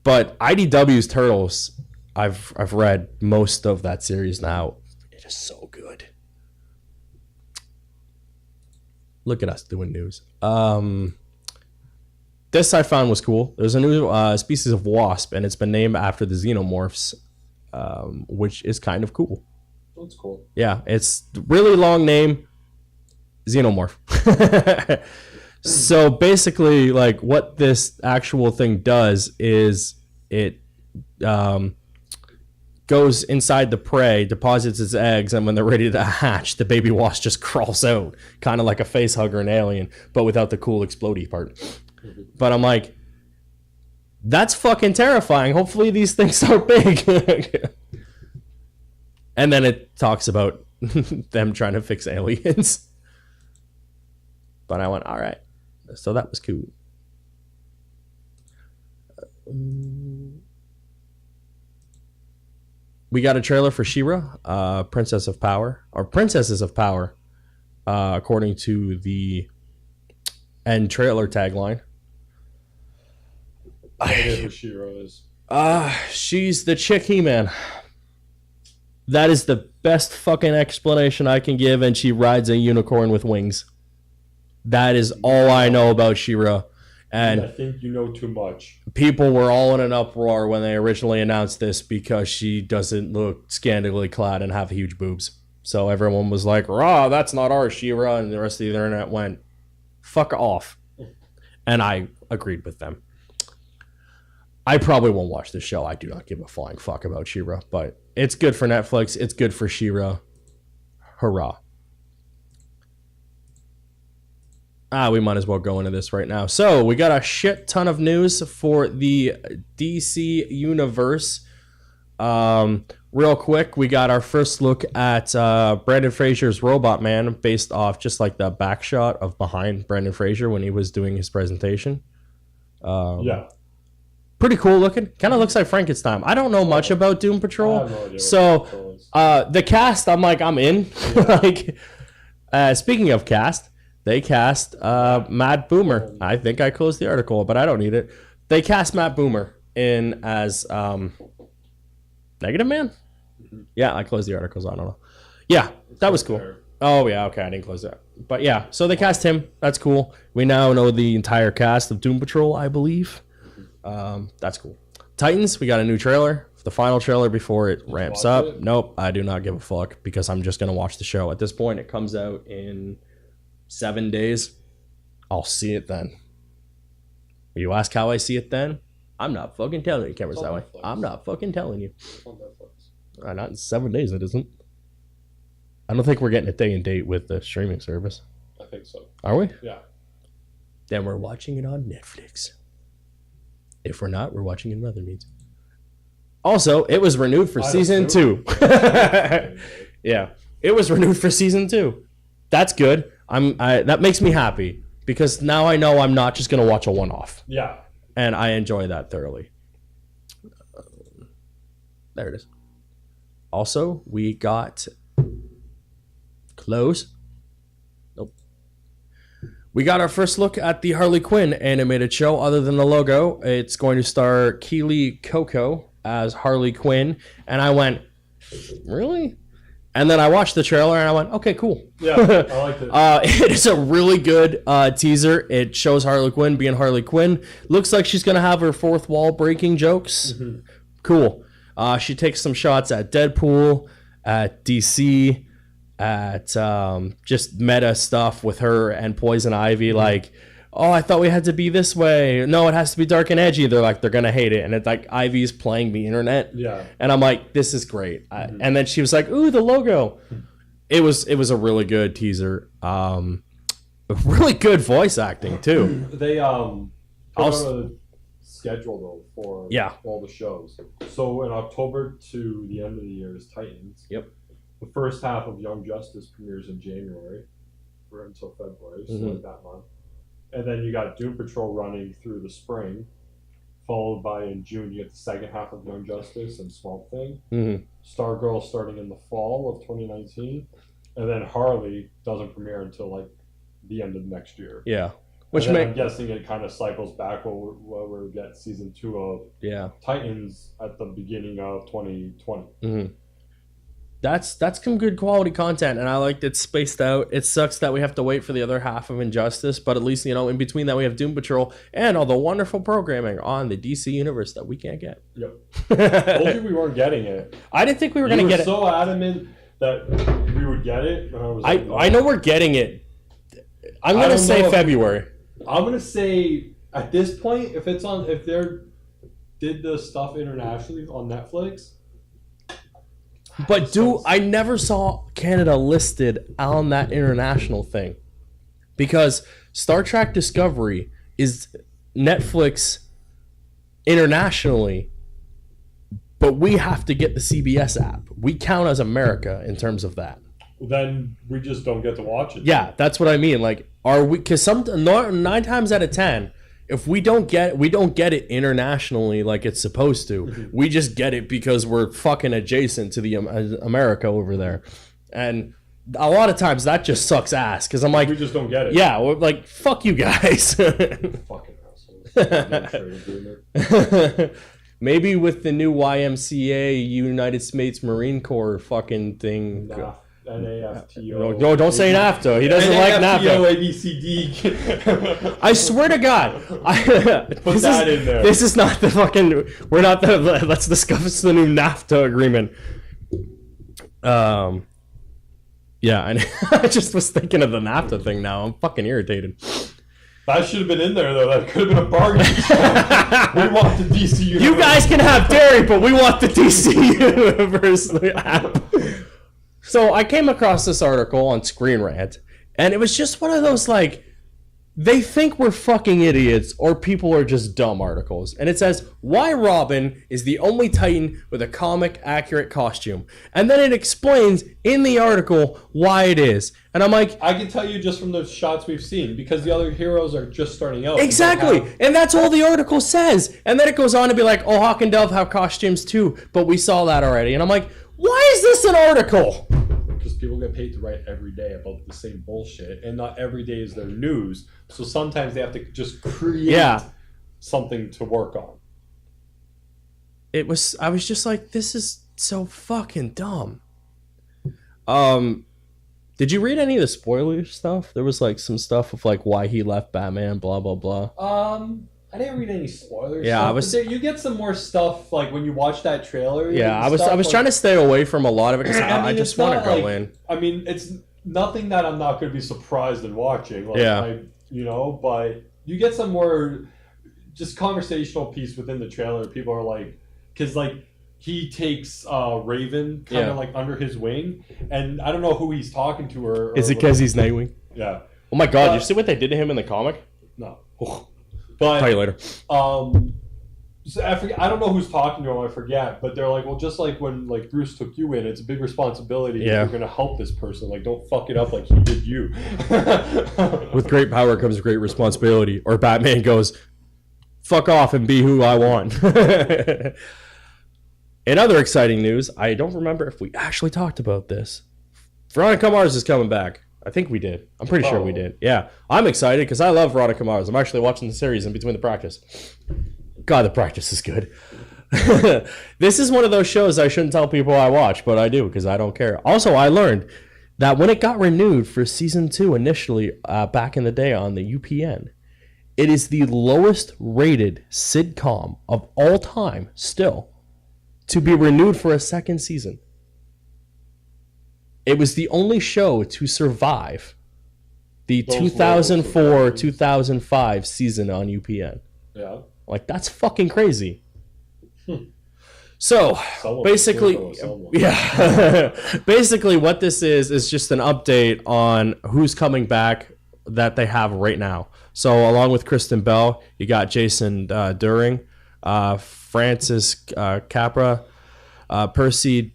But IDW's Turtles, I've read most of that series now. It is so good. Look at us doing news. This I found was cool. There's a new species of wasp, and it's been named after the xenomorphs, which is kind of cool. That's cool. Yeah, it's really long name, xenomorph. So basically, like what this actual thing does is it goes inside the prey, deposits its eggs, and when they're ready to hatch, the baby wasp just crawls out, kind of like a face hugger in Alien, but without the cool explodey part. But I'm like, that's fucking terrifying. Hopefully these things are big. And then it talks about them trying to fix aliens. But I went, all right. So that was cool. We got a trailer for She-Ra, Princess of Power, or Princesses of Power, according to the end trailer tagline. Who She-Ra is. She's the chick He-Man. That is the best fucking explanation I can give, and she rides a unicorn with wings. That is all I know about She-Ra. And I think you know too much. People were all in an uproar when they originally announced this because she doesn't look scantily clad and have huge boobs. So everyone was like, "Rah, that's not our She-Ra," and the rest of the internet went, "Fuck off." And I agreed with them. I probably won't watch this show. I do not give a flying fuck about She-Ra, but it's good for Netflix. It's good for She-Ra. Hurrah. We might as well go into this right now. So we got a shit ton of news for the DC universe. Real quick, we got our first look at Brendan Fraser's Robot Man, based off just like the back shot of behind Brendan Fraser when he was doing his presentation. Yeah. Pretty cool looking. Kind of looks like Frankenstein. I don't know much about Doom Patrol. I have no idea So what Patrol is. the cast, I'm like, I'm in. Yeah. Speaking of cast, they cast Matt Boomer. I think I closed the article, but I don't need it. They cast Matt Boomer in as Negative Man. Yeah, I closed the article, so I don't know. Yeah, that was cool. Oh, yeah, okay, I didn't close that. But yeah, so they cast him. That's cool. We now know the entire cast of Doom Patrol, I believe. That's cool. Titans, we got a new trailer. The final trailer before it ramps up. It? Nope, I do not give a fuck because I'm just going to watch the show. At this point, it comes out in 7 days. I'll see it then. You ask how I see it then? I'm not fucking telling you, cameras that way. I'm not fucking telling you. It's on Netflix. Not in 7 days, it isn't. I don't think we're getting a day and date with the streaming service. I think so. Are we? Yeah. Then we're watching it on Netflix. If we're not, we're watching it in other means. Also, it was renewed for season 2. Yeah, it was renewed for season 2. That's good. That makes me happy because now I know I'm not just gonna watch a one-off. Yeah, and I enjoy that thoroughly. There it is. Also, we got clothes. Nope. We got our first look at the Harley Quinn animated show. Other than the logo, it's going to star Keely Coco as Harley Quinn, and I went, really? And then I watched the trailer and I went, okay, cool. Yeah, I liked it. It is a really good teaser. It shows Harley Quinn being Harley Quinn. Looks like she's gonna have her fourth wall breaking jokes. Mm-hmm. Cool. She takes some shots at Deadpool, at DC, at just meta stuff with her and Poison Ivy. Mm-hmm. Like, oh, I thought we had to be this way. No, it has to be dark and edgy. They're like, they're going to hate it. And it's like Ivy's playing the internet. Yeah. And I'm like, this is great. Mm-hmm. And then she was like, ooh, the logo. It was a really good teaser. Really good voice acting, too. They put out a schedule, though, for all the shows. So in October to the end of the year is Titans. Yep. The first half of Young Justice premieres in January until February, so like that month. And then you got Doom Patrol running through the spring, followed by in June you get the second half of Young Justice and Swamp Thing. Mm-hmm. Stargirl starting in the fall of 2019, and then Harley doesn't premiere until like the end of next year. Yeah, I'm guessing it kind of cycles back where we'll get season 2 of Titans at the beginning of 2020. Mm-hmm. That's some good quality content, and I liked it spaced out. It sucks that we have to wait for the other half of Injustice, but at least, in between that we have Doom Patrol and all the wonderful programming on the DC Universe that we can't get. Yep. Told you we weren't getting it. I didn't think we were going to get it. You were so adamant that we would get it. I know we're getting it. I'm going to say February. I'm going to say, at this point, if they did the stuff internationally on Netflix... But I never saw Canada listed on that international thing. Because Star Trek Discovery is Netflix internationally, but we have to get the CBS app. We count as America in terms of that. Then we just don't get to watch it. Yeah, that's what I mean. Like, are we? Because 9 times out of 10, if we don't get it internationally like it's supposed to, mm-hmm. we just get it because we're fucking adjacent to the America over there, and a lot of times that just sucks ass because I'm like, we just don't get it. Yeah, we're like, fuck you guys. Fucking assholes. Maybe with the new YMCA United States Marine Corps fucking thing. Nah. NAFTO. No, don't say NAFTA. He doesn't like NAFTA. ABCD. I swear to God. Put that in there. This is not the fucking... We're not the... Let's discuss the new NAFTA agreement. Yeah, I just was thinking of the NAFTA thing now. I'm fucking irritated. That should have been in there, though. That could have been a bargain. We want the DC Universe. You guys can have dairy, but we want the DC Universe app. So I came across this article on Screen Rant, and it was just one of those, like, they think we're fucking idiots or people are just dumb articles. And it says, why Robin is the only Titan with a comic-accurate costume. And then it explains in the article why it is. And I'm like... I can tell you just from the shots we've seen, because the other heroes are just starting out. Exactly! And that's all the article says. And then it goes on to be like, oh, Hawk and Dove have costumes too, but we saw that already. And I'm like... Why is this an article? Because people get paid to write every day about the same bullshit, and not every day is their news. So sometimes they have to just create something to work on. I was just like, this is so fucking dumb. Did you read any of the spoiler stuff? There was like some stuff of like why he left Batman, blah blah blah. I didn't read any spoilers. Yeah, You get some more stuff like when you watch that trailer. Yeah, I was trying to stay away from a lot of it because I just want to go in. I mean, it's nothing that I'm not going to be surprised in watching. Like, but you get some more just conversational piece within the trailer. People are like, because like he takes Raven kind of like under his wing, and I don't know who he's talking to. Or is it because he's Nightwing? Yeah. Oh my god! You see what they did to him in the comic? No. But tell you later. So I don't know who's talking to him. I forget, but they're like, well, just like when like Bruce took you in, it's a big responsibility. Yeah. You're gonna help this person. Like, don't fuck it up like he did you. With great power comes great responsibility. Or Batman goes, fuck off and be who I want. In other exciting news, I don't remember if we actually talked about this. Veronica Mars is coming back. I think we did. I'm pretty sure we did. Yeah. I'm excited because I love Veronica Mars. I'm actually watching the series in between the practice. God, the practice is good. This is one of those shows I shouldn't tell people I watch, but I do because I don't care. Also, I learned that when it got renewed for season 2 initially back in the day on the UPN, it is the lowest rated sitcom of all time still to be renewed for a second season. It was the only show to survive the 2004-2005 season on UPN. Yeah. Like, that's fucking crazy. So, basically, basically what this is just an update on who's coming back that they have right now. So, along with Kristen Bell, you got Jason During, Francis Capra, Percy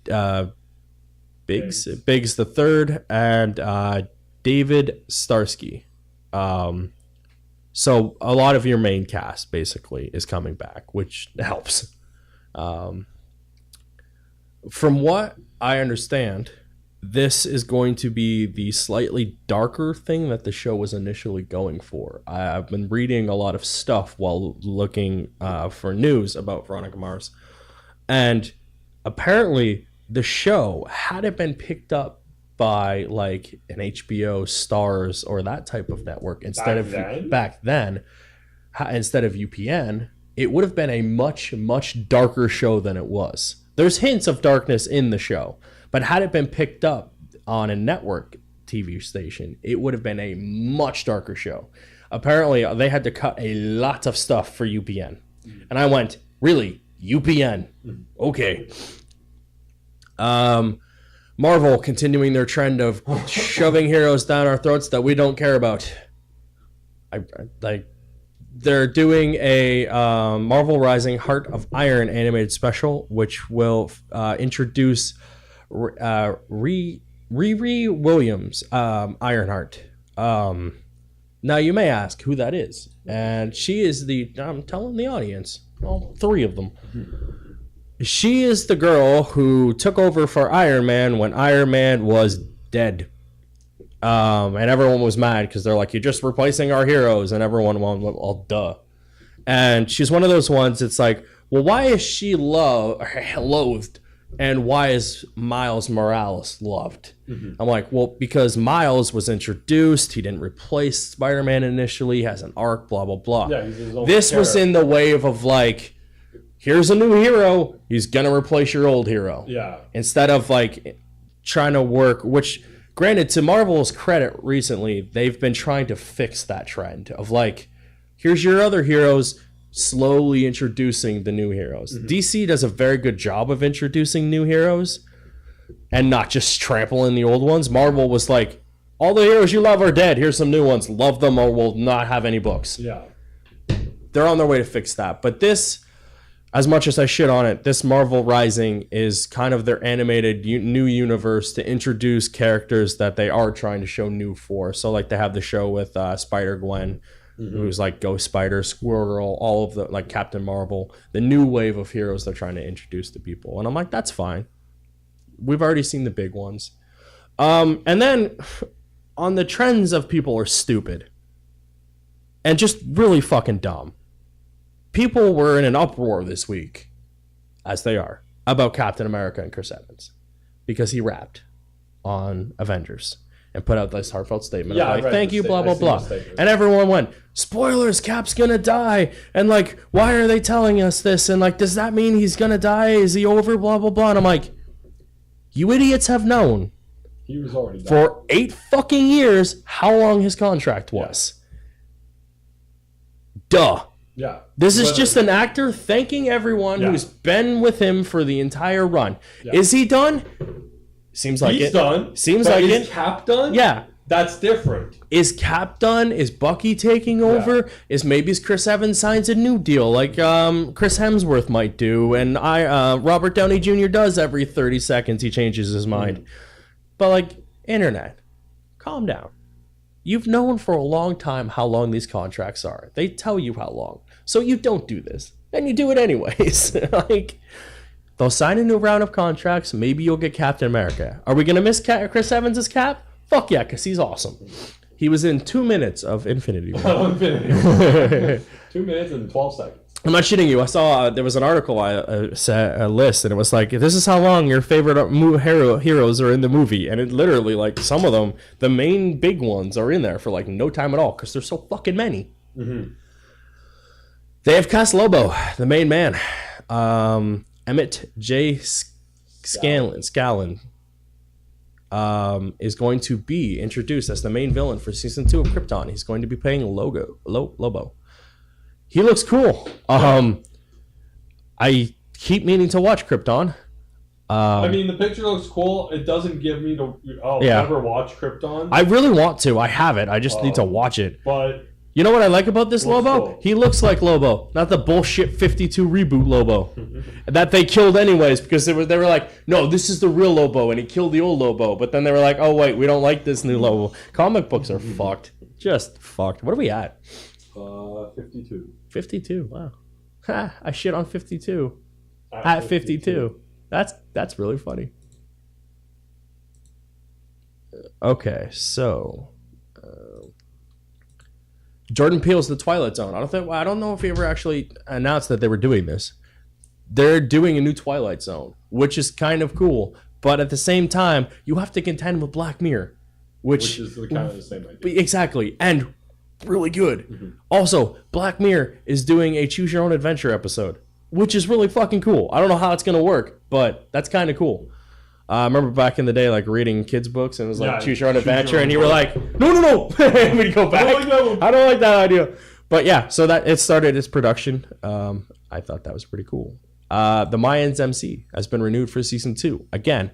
Biggs the Third, and David Starsky. So a lot of your main cast basically is coming back, which helps. From what I understand, this is going to be the slightly darker thing that the show was initially going for. I've been reading a lot of stuff while looking for news about Veronica Mars, and apparently the show, had it been picked up by like an HBO, Stars, or that type of network instead of UPN, it would have been a much darker show than it was. There's hints of darkness in the show, but had it been picked up on a network TV station, it would have been a much darker show. Apparently, they had to cut a lot of stuff for UPN, and I went, really, UPN? Okay. Marvel continuing their trend of shoving heroes down our throats that we don't care about. They're doing a Marvel Rising Heart of Iron animated special, which will introduce Riri Williams, Ironheart. Now you may ask who that is, and she is I'm telling the audience, all 3 of them. She is the girl who took over for Iron Man when Iron Man was dead. And everyone was mad because they're like, you're just replacing our heroes. And everyone went, well, duh. And she's one of those ones, it's like, well, why is she loathed? And why is Miles Morales loved? I'm like, well, because Miles was introduced. He didn't replace Spider-Man initially. He has an arc, blah, blah, blah. Yeah, this was in the wave of like, here's a new hero. He's going to replace your old hero. Yeah. Instead of like trying to work, which granted, to Marvel's credit recently, they've been trying to fix that trend of like, here's your other heroes, slowly introducing the new heroes. DC does a very good job of introducing new heroes and not just trampling the old ones. Marvel was like, all the heroes you love are dead. Here's some new ones. Love them or we'll not have any books. Yeah. They're on their way to fix that. But this, as much as I shit on it, this Marvel Rising is kind of their animated new universe to introduce characters that they are trying to show new for. So like they have the show with Spider-Gwen, who's like Ghost Spider, Squirrel, all of the, like Captain Marvel, the new wave of heroes they're trying to introduce to people. And I'm like, that's fine. We've already seen the big ones. And then on the trends of people are stupid and just really fucking dumb. People were in an uproar this week, as they are, about Captain America and Chris Evans because he rapped on Avengers and put out this heartfelt statement of like, thank you, blah, blah, blah. And everyone went, spoilers, Cap's gonna die. And like, why are they telling us this? And like, does that mean he's gonna die? Is he over? Blah, blah, blah. And I'm like, you idiots have known He was already done. for 8 fucking years how long his contract was. Duh. Yeah. This is just an actor thanking everyone who's been with him for the entire run. Yeah. Is he done? Seems like He's it. done. Seems but like is it. Cap done? Yeah. That's different. Is Cap done? Is Bucky taking over? Is maybe Chris Evans signs a new deal like Chris Hemsworth might do, and Robert Downey Jr. does every 30 seconds. He changes his mind. But like, internet, calm down. You've known for a long time how long these contracts are. They tell you how long. So you don't do this. And you do it anyways. Like, they'll sign a new round of contracts. Maybe you'll get Captain America. Are we going to miss Chris Evans as Cap? Fuck yeah, because he's awesome. He was in 2 minutes of Infinity War. 2 minutes and 12 seconds. I'm not shitting you. I saw there was an article, a list, and it was like, this is how long your favorite heroes are in the movie. And it literally, like, some of them, the main big ones are in there for, like, no time at all because there's so fucking many. Mm-hmm. They have cast Lobo, the main man. Emmett J. Scallon is going to be introduced as the main villain for season 2 of Krypton. He's going to be playing Lobo. He looks cool. I keep meaning to watch Krypton. I mean, the picture looks cool. It doesn't give me the... never watch Krypton. I really want to. I have it. I just need to watch it. But... You know what I like about this Lobo? Cool. He looks like Lobo, not the bullshit 52 reboot Lobo that they killed anyways because they were like, no, this is the real Lobo, and he killed the old Lobo. But then they were like, oh wait, we don't like this new Lobo. Comic books are fucked, just fucked. What are we at? 52. 52. Wow. Ha, I shit on 52 at 52. That's really funny. Okay, so. Jordan Peele's The Twilight Zone. I don't know if he ever actually announced that they were doing this. They're doing a new Twilight Zone, which is kind of cool. But at the same time, you have to contend with Black Mirror, which is kind of the same idea. Exactly, and really good. Mm-hmm. Also, Black Mirror is doing a Choose Your Own Adventure episode, which is really fucking cool. I don't know how it's gonna work, but that's kind of cool. I remember back in the day, like reading kids' books, and it was like choose your own adventure, and you were like, no, we go back. I don't like that idea. But yeah, so that it started its production. I thought that was pretty cool. The Mayans MC has been renewed for season 2. Again,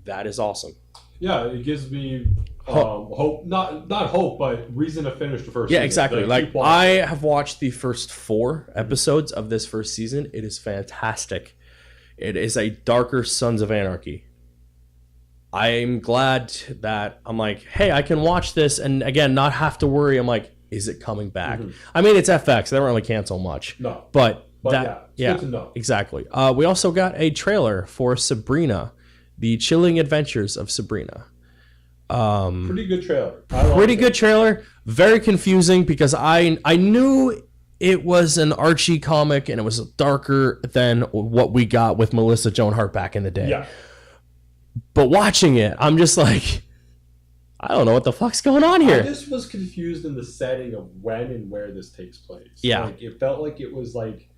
that is awesome. Yeah, it gives me hope. Not hope, but reason to finish the first. Yeah, season. exactly. Like I have watched the first 4 episodes of this first season. It is fantastic. It is a darker Sons of Anarchy. I'm glad that I'm like, hey, I can watch this and again not have to worry. I'm like, is it coming back? Mm-hmm. I mean, it's FX. They don't really cancel much. No, but that, yeah, good to know. Exactly. We also got a trailer for Sabrina, The Chilling Adventures of Sabrina. Pretty good trailer. Pretty good trailer. Very confusing because I knew it was an Archie comic and it was darker than what we got with Melissa Joan Hart back in the day. Yeah. But watching it, I'm just like, I don't know what the fuck's going on here. I just was confused in the setting of when and where this takes place. Yeah. Like, it felt like it was like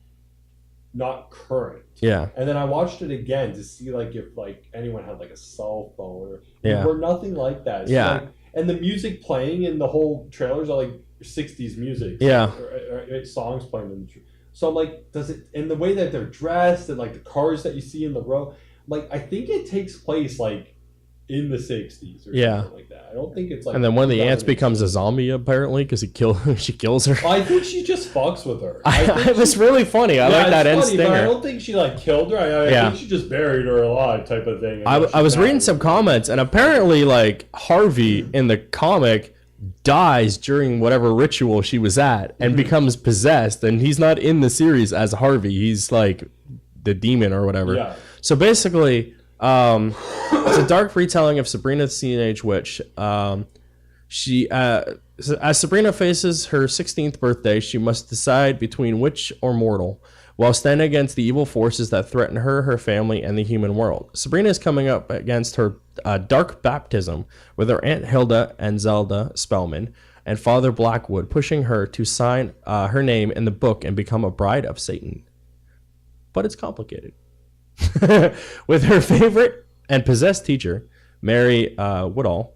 not current. Yeah. And then I watched it again to see like if like anyone had like a cell phone or nothing like that. It's like, and the music playing in the whole trailers are like 60s music. Yeah. Or songs playing in the So I'm like, does it, and the way that they're dressed and like the cars that you see in the row, like I think it takes place like in the 60s or something like that. I don't think it's like. And then one of the ants becomes a zombie apparently because she kills her. I think she just fucks with her. It was really funny. I like that end stinger. But I don't think she like killed her. I think she just buried her alive type of thing. I was reading some comments and apparently like Harvey in the comic dies during whatever ritual she was at and becomes possessed, and he's not in the series as Harvey. He's like the demon or whatever. Yeah. So basically, it's a dark retelling of Sabrina the Teenage Witch. She, as Sabrina faces her 16th birthday, she must decide between witch or mortal. while standing against the evil forces that threaten her, her family, and the human world. Sabrina is coming up against her dark baptism with her Aunt Hilda and Zelda Spellman and Father Blackwood, pushing her to sign her name in the book and become a bride of Satan. But it's complicated. With her favorite and possessed teacher, Mary Woodall,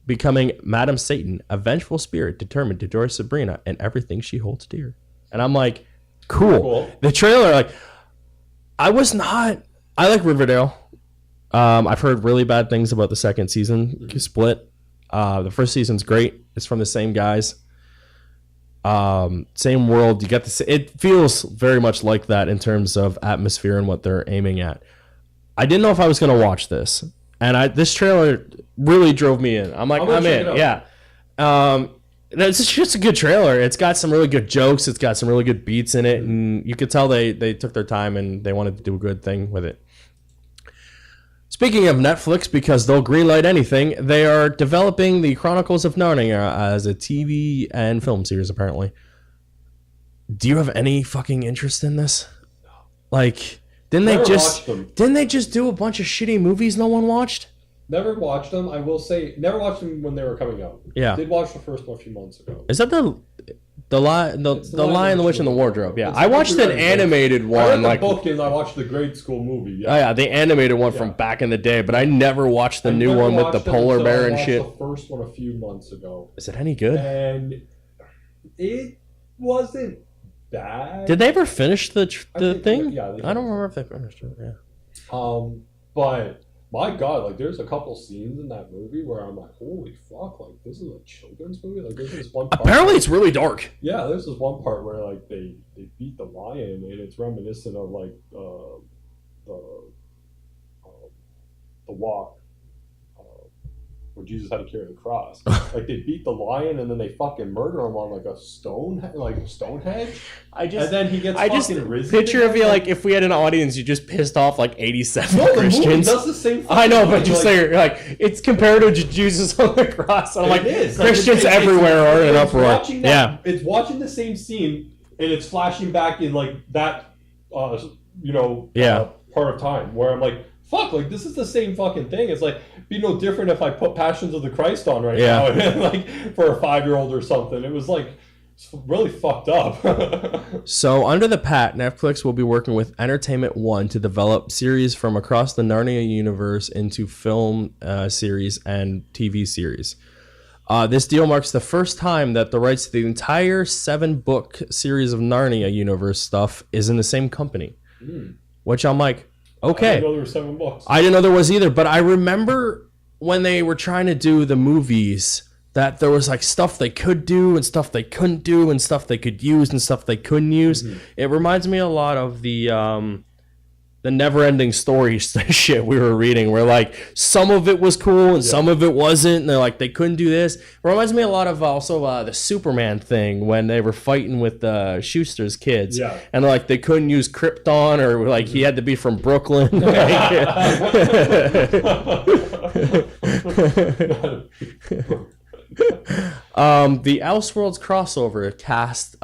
becoming Madam Satan, a vengeful spirit determined to destroy Sabrina and everything she holds dear. And I'm like, cool. The trailer, like, I like Riverdale. I've heard really bad things about the second season split. The first season's great. It's from the same guys. Same world. You get it feels very much like that in terms of atmosphere and what they're aiming at. I didn't know if I was going to watch this. And this trailer really drove me in. I'm like, I'm in. Yeah. It's just a good trailer. It's got some really good jokes. It's got some really good beats in it. And you could tell they took their time and they wanted to do a good thing with it. Speaking of Netflix, because they'll greenlight anything, they are developing the Chronicles of Narnia as a TV and film series, apparently. Do you have any fucking interest in this? Like... Didn't they just do a bunch of shitty movies no one watched? Never watched them. I will say, never watched them when they were coming out. Yeah. Did watch the first one a few months ago. Is that the Lion, the Witch, and the Wardrobe? Yeah. I watched an animated one. I read the book and I watched the grade school movie. Yeah. Oh yeah, the animated one from back in the day, but I never watched the new one with the polar bear and shit. I watched the first one a few months ago. Is it any good? And it wasn't bad. Did they ever finish the thing? Yeah, I don't remember if they finished it. Yeah. But my God, like there's a couple scenes in that movie where I'm like, holy fuck, like this is a children's movie. Like there's this one part. Apparently, it's really dark. Yeah, there's this one part where like they beat the lion, and it's reminiscent of like the walk. Where Jesus had to carry the cross. Like they beat the lion and then they fucking murder him on like a Stonehenge. And then he gets fucking risen. Picture of you like if we had an audience, you just pissed off like 87 Christians. The movie does the same thing. I know, but just like it's comparative to Jesus on the cross. And I'm like, Christians everywhere are in an uproar. Yeah, it's watching the same scene and it's flashing back in like that, part of time where I'm like, fuck, like this is the same fucking thing. It's like be no different if I put Passions of the Christ on right now, and, like for a 5-year-old or something. It was like really fucked up. So under the PAT, Netflix will be working with Entertainment One to develop series from across the Narnia universe into film series and TV series. This deal marks the first time that the rights to the entire 7-book series of Narnia universe stuff is in the same company, which I'm like, okay. I didn't know there were 7 books. I didn't know there was either, but I remember when they were trying to do the movies that there was like stuff they could do and stuff they couldn't do and stuff they could use and stuff they couldn't use. Mm-hmm. It reminds me a lot of the never-ending story shit we were reading where like some of it was cool and some of it wasn't, and they're like they couldn't do this. It reminds me a lot of also the Superman thing when they were fighting with Schuster's kids, and like they couldn't use Krypton or like he had to be from Brooklyn. The Elseworlds crossover cast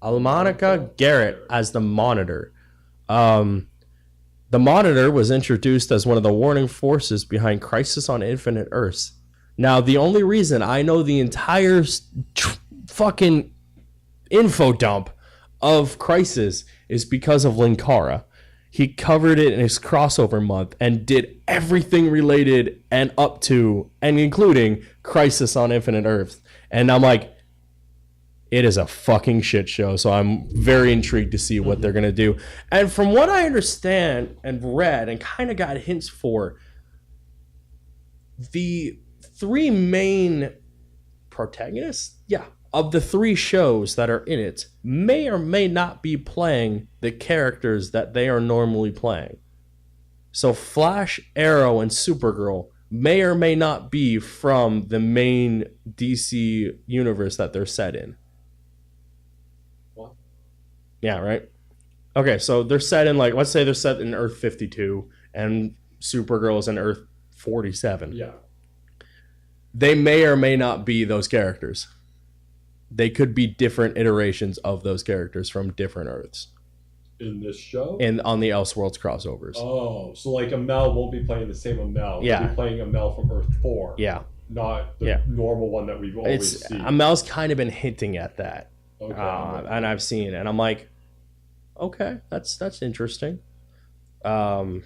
Almonica Garrett as the Monitor. The Monitor was introduced as one of the warning forces behind Crisis on Infinite Earths. Now, the only reason I know the entire fucking info dump of Crisis is because of Linkara. He covered it in his crossover month and did everything related and up to and including Crisis on Infinite Earths. And I'm like, it is a fucking shit show, so I'm very intrigued to see what they're going to do. And from what I understand and read and kind of got hints for, the 3 main protagonists, of the 3 shows that are in it may or may not be playing the characters that they are normally playing. So Flash, Arrow, and Supergirl may or may not be from the main DC universe that they're set in. Yeah, right? Okay, so they're set in, like, let's say they're set in Earth 52, and Supergirl's in Earth 47. Yeah. They may or may not be those characters. They could be different iterations of those characters from different Earths. In this show? And on the Elseworlds crossovers. Oh, so like Amel won't be playing the same Amel. Yeah. He'll be playing Amel from Earth 4. Yeah. Not the normal one that we've always seen. Amel's kind of been hinting at that. Okay. And I've seen it. And I'm like, okay, that's interesting. And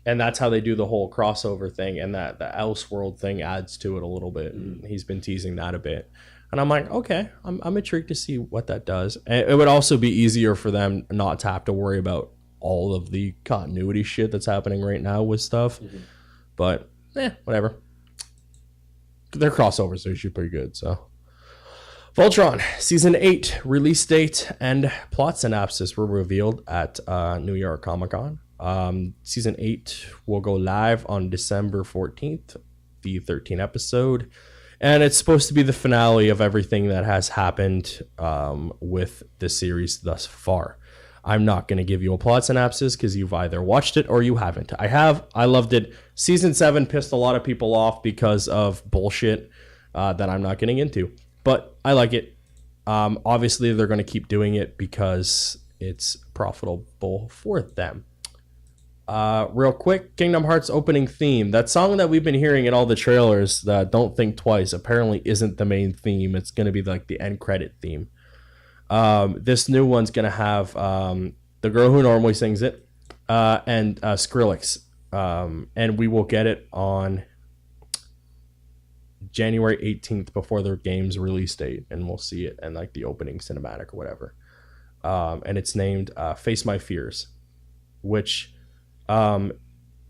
that's how they do the whole crossover thing. And that the Elseworld thing adds to it a little bit. And he's been teasing that a bit. And I'm like, okay, I'm intrigued to see what that does. And it would also be easier for them not to have to worry about all of the continuity shit that's happening right now with stuff. Mm-hmm. But, whatever. They're crossovers, so they're usually pretty good. So, Voltron, Season 8, release date and plot synopsis were revealed at New York Comic Con. Season 8 will go live on December 14th, the 13th episode. And it's supposed to be the finale of everything that has happened with the series thus far. I'm not going to give you a plot synopsis because you've either watched it or you haven't. I have. I loved it. Season 7 pissed a lot of people off because of bullshit that I'm not getting into. But I like it. Obviously, they're going to keep doing it because it's profitable for them. Real quick, Kingdom Hearts opening theme. That song that we've been hearing in all the trailers, that Don't Think Twice, apparently isn't the main theme. It's going to be like the end credit theme. This new one's going to have the girl who normally sings it and Skrillex. And we will get it on January 18th before their game's release date. And we'll see it in like the opening cinematic or whatever. And it's named Face My Fears, which...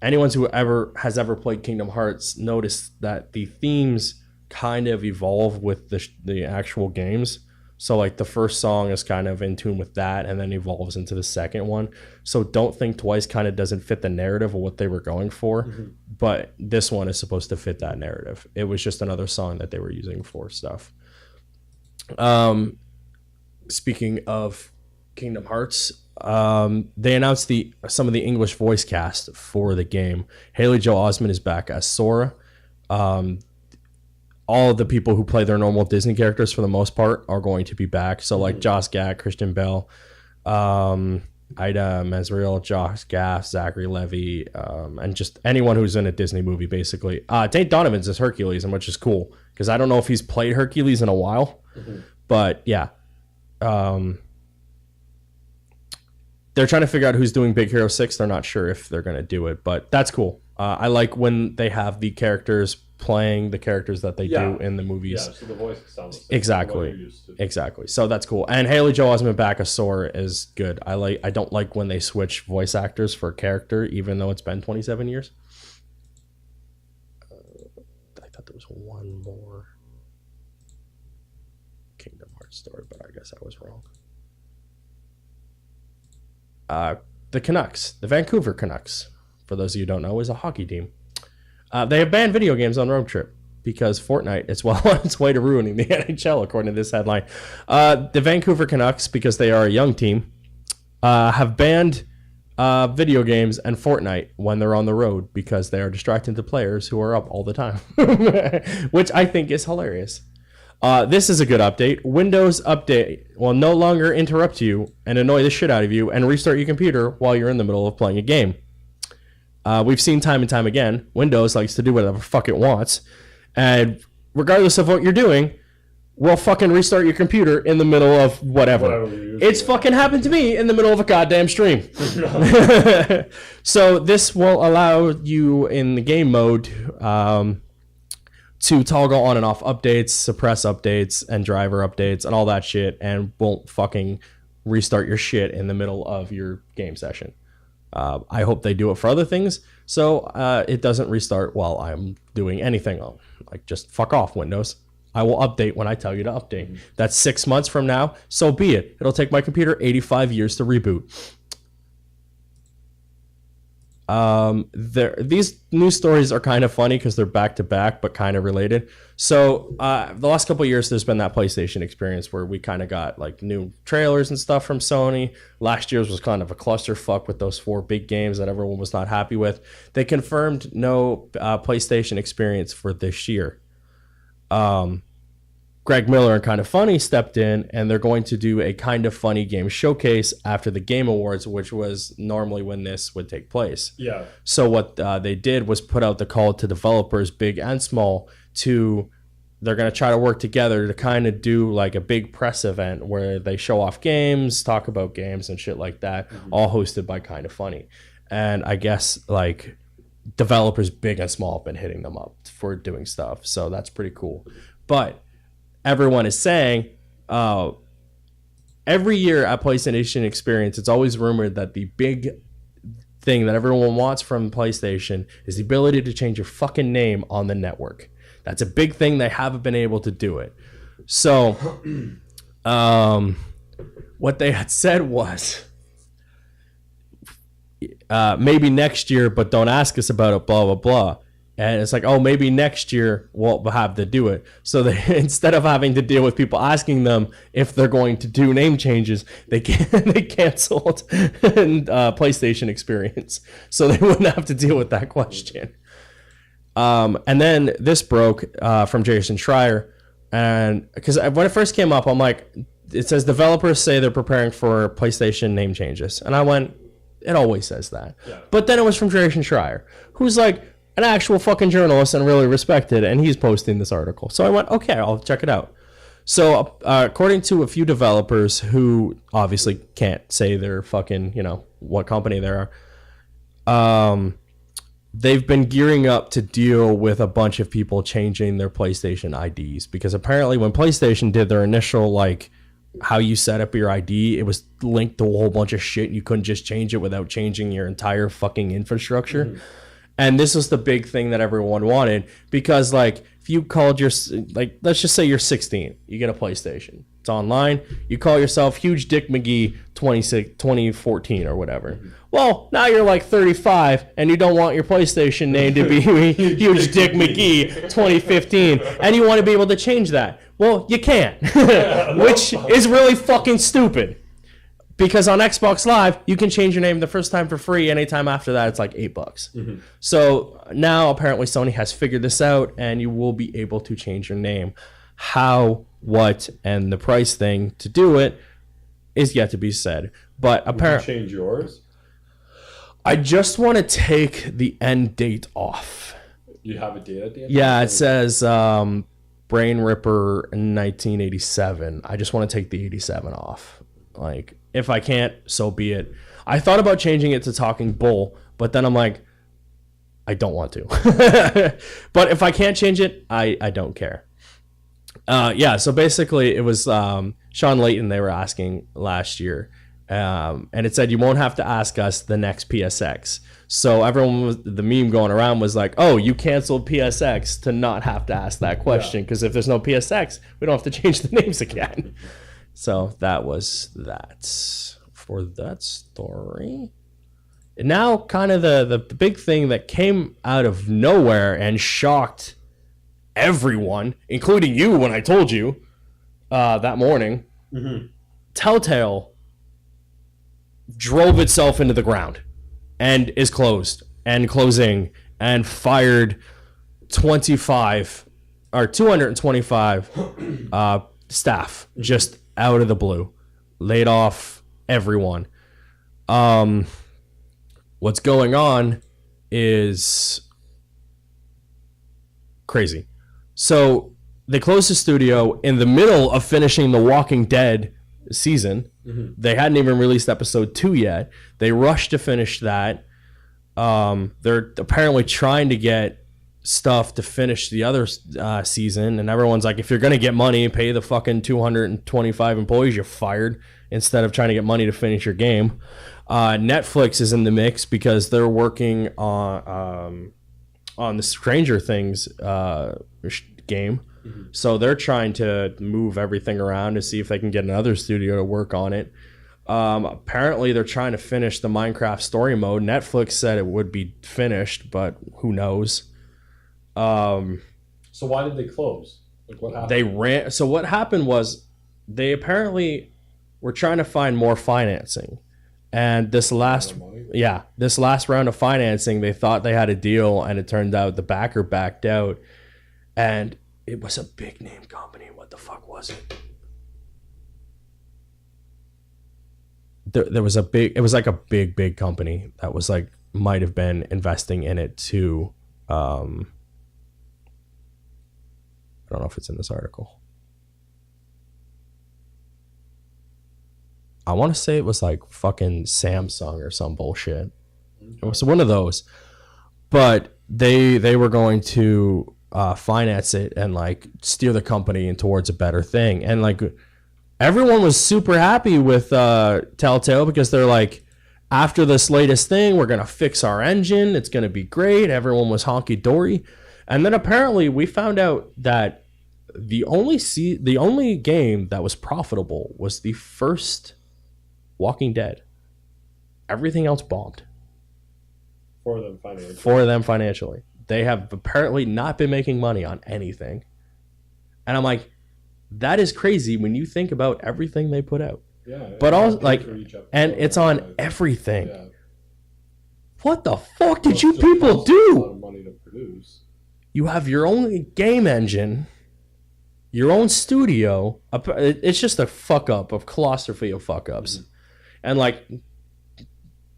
anyone who has ever played Kingdom Hearts noticed that the themes kind of evolve with the actual games. So like the first song is kind of in tune with that and then evolves into the second one. So Don't Think Twice kind of doesn't fit the narrative of what they were going for, but this one is supposed to fit that narrative. It was just another song that they were using for stuff. Speaking of Kingdom Hearts, they announced some of the English voice cast for the game. Haley Joel Osment is back as Sora. All of the people who play their normal Disney characters for the most part are going to be back. So like Joss Gad, Christian Bell, Ida Mesriel, Josh Gaff, Zachary Levi, and just anyone who's in a Disney movie basically. Tate Donovan's as Hercules, and which is cool because I don't know if he's played Hercules in a while, but yeah. They're trying to figure out who's doing Big Hero 6. They're not sure if they're going to do it, but that's cool. I like when they have the characters playing the characters that they do in the movies. Yeah, so the voice sounds exactly. Exactly. So that's cool. And Haley Joel Osment back as Sora is good. I don't like when they switch voice actors for a character, even though it's been 27 years. I thought there was one more Kingdom Hearts story, but I guess I was wrong. The Canucks, the Vancouver Canucks, for those of you who don't know, is a hockey team. They have banned video games on Road Trip because Fortnite is well on its way to ruining the NHL, according to this headline. The Vancouver Canucks, because they are a young team, have banned video games and Fortnite when they're on the road because they are distracting the players who are up all the time, which I think is hilarious. This is a good update. Windows Update will no longer interrupt you and annoy the shit out of you and restart your computer while you're in the middle of playing a game. We've seen time and time again, Windows likes to do whatever the fuck it wants. And regardless of what you're doing, will fucking restart your computer in the middle of whatever. It's fucking happened to me in the middle of a goddamn stream. So this will allow you in the game mode to toggle on and off updates, suppress updates, and driver updates, and all that shit, and won't fucking restart your shit in the middle of your game session. I hope they do it for other things, so it doesn't restart while I'm doing anything. Like, just fuck off, Windows. I will update when I tell you to update. That's 6 months from now, so be it. It'll take my computer 85 years to reboot. These news stories are kind of funny because they're back to back but kind of related. So the last couple of years there's been that PlayStation experience where we kind of got like new trailers and stuff from Sony. Last year's was kind of a clusterfuck with those 4 big games that everyone was not happy with. They confirmed no PlayStation experience for this year. Greg Miller and Kind of Funny stepped in, and they're going to do a Kind of Funny game showcase after the Game Awards, which was normally when this would take place. Yeah. So what they did was put out the call to developers, big and small, they're going to try to work together to kind of do like a big press event where they show off games, talk about games and shit like that, all hosted by Kind of Funny. And I guess like developers big and small have been hitting them up for doing stuff. So that's pretty cool. But everyone is saying every year at PlayStation Experience, it's always rumored that the big thing that everyone wants from PlayStation is the ability to change your fucking name on the network. That's a big thing. They haven't been able to do it. So what they had said was maybe next year, but don't ask us about it, blah, blah, blah. And it's like, oh, maybe next year we'll have to do it. So they, instead of having to deal with people asking them if they're going to do name changes, they canceled PlayStation Experience. So they wouldn't have to deal with that question. And then this broke from Jason Schreier. And because when it first came up, I'm like, it says developers say they're preparing for PlayStation name changes. And I went, it always says that. Yeah. But then it was from Jason Schreier, who's like an actual fucking journalist and really respected, and he's posting this article. So I went, okay, I'll check it out. So according to a few developers who obviously can't say they're fucking, what company they are, they've been gearing up to deal with a bunch of people changing their PlayStation IDs, because apparently when PlayStation did their initial, like, how you set up your ID, it was linked to a whole bunch of shit. You couldn't just change it without changing your entire fucking infrastructure. Mm-hmm. And this was the big thing that everyone wanted, because, like, if you called like, let's just say you're 16, you get a PlayStation. It's online. You call yourself Huge Dick McGee 2014 or whatever. Mm-hmm. Well, now you're like 35 and you don't want your PlayStation name to be Huge Dick McGee 2015, and you want to be able to change that. Well, you can't, which is really fucking stupid. Because on Xbox Live, you can change your name the first time for free. Anytime after that, it's like $8. Mm-hmm. So now apparently Sony has figured this out, and you will be able to change your name. How, what, and the price thing to do it is yet to be said. But apparently, change yours. I just want to take the end date off. You have a date at the end? Yeah, it says Brain Ripper 1987. I just want to take the 87 off. Like, if I can't, so be it. I thought about changing it to Talking Bull, but then I'm like, I don't want to. But if I can't change it, I don't care. Yeah, so basically it was Sean Layton they were asking last year. And it said, you won't have to ask us the next PSX. So the meme going around was like, oh, you canceled PSX to not have to ask that question, because if there's no PSX, we don't have to change the names again. So that was that for that story. And now kind of the big thing that came out of nowhere and shocked everyone, including you when I told you that morning. Mm-hmm. Telltale drove itself into the ground and is closed and closing and fired 225 staff just out of the blue, laid off everyone. What's going on is crazy. So they closed the studio in the middle of finishing the Walking Dead season. Mm-hmm. They hadn't even released episode 2 yet. They rushed to finish that. They're apparently trying to get stuff to finish the other season, and everyone's like, if you're gonna get money, pay the fucking 225 employees you're fired, instead of trying to get money to finish your game. Netflix is in the mix because they're working on the Stranger Things game. Mm-hmm. So they're trying to move everything around to see if they can get another studio to work on it. Apparently they're trying to finish the Minecraft story mode. Netflix said it would be finished, but who knows. So why did they close? Like, what happened? So what happened was they apparently were trying to find more financing, and this last round of financing, they thought they had a deal, and it turned out the backer backed out, and it was a big name company. What what the fuck was it? There was it was like a big company that was like, might have been investing in it too. I don't know if it's in this article. I want to say it was like fucking Samsung or some bullshit. It was one of those, but they were going to finance it and like steer the company in towards a better thing. And like everyone was super happy with Telltale because they're like, after this latest thing, we're gonna fix our engine. It's gonna be great. Everyone was honky dory, and then apparently we found out that the only game that was profitable was the first Walking Dead. Everything else bombed. For them financially. They have apparently not been making money on anything. And I'm like, that is crazy when you think about everything they put out. Yeah. But also like, and it's on everything. Yeah. What the fuck did you people do? A lot of money to produce. You have your own game engine, your own studio. It's just a fuck up of colostrophy of fuck ups. Mm-hmm. And like,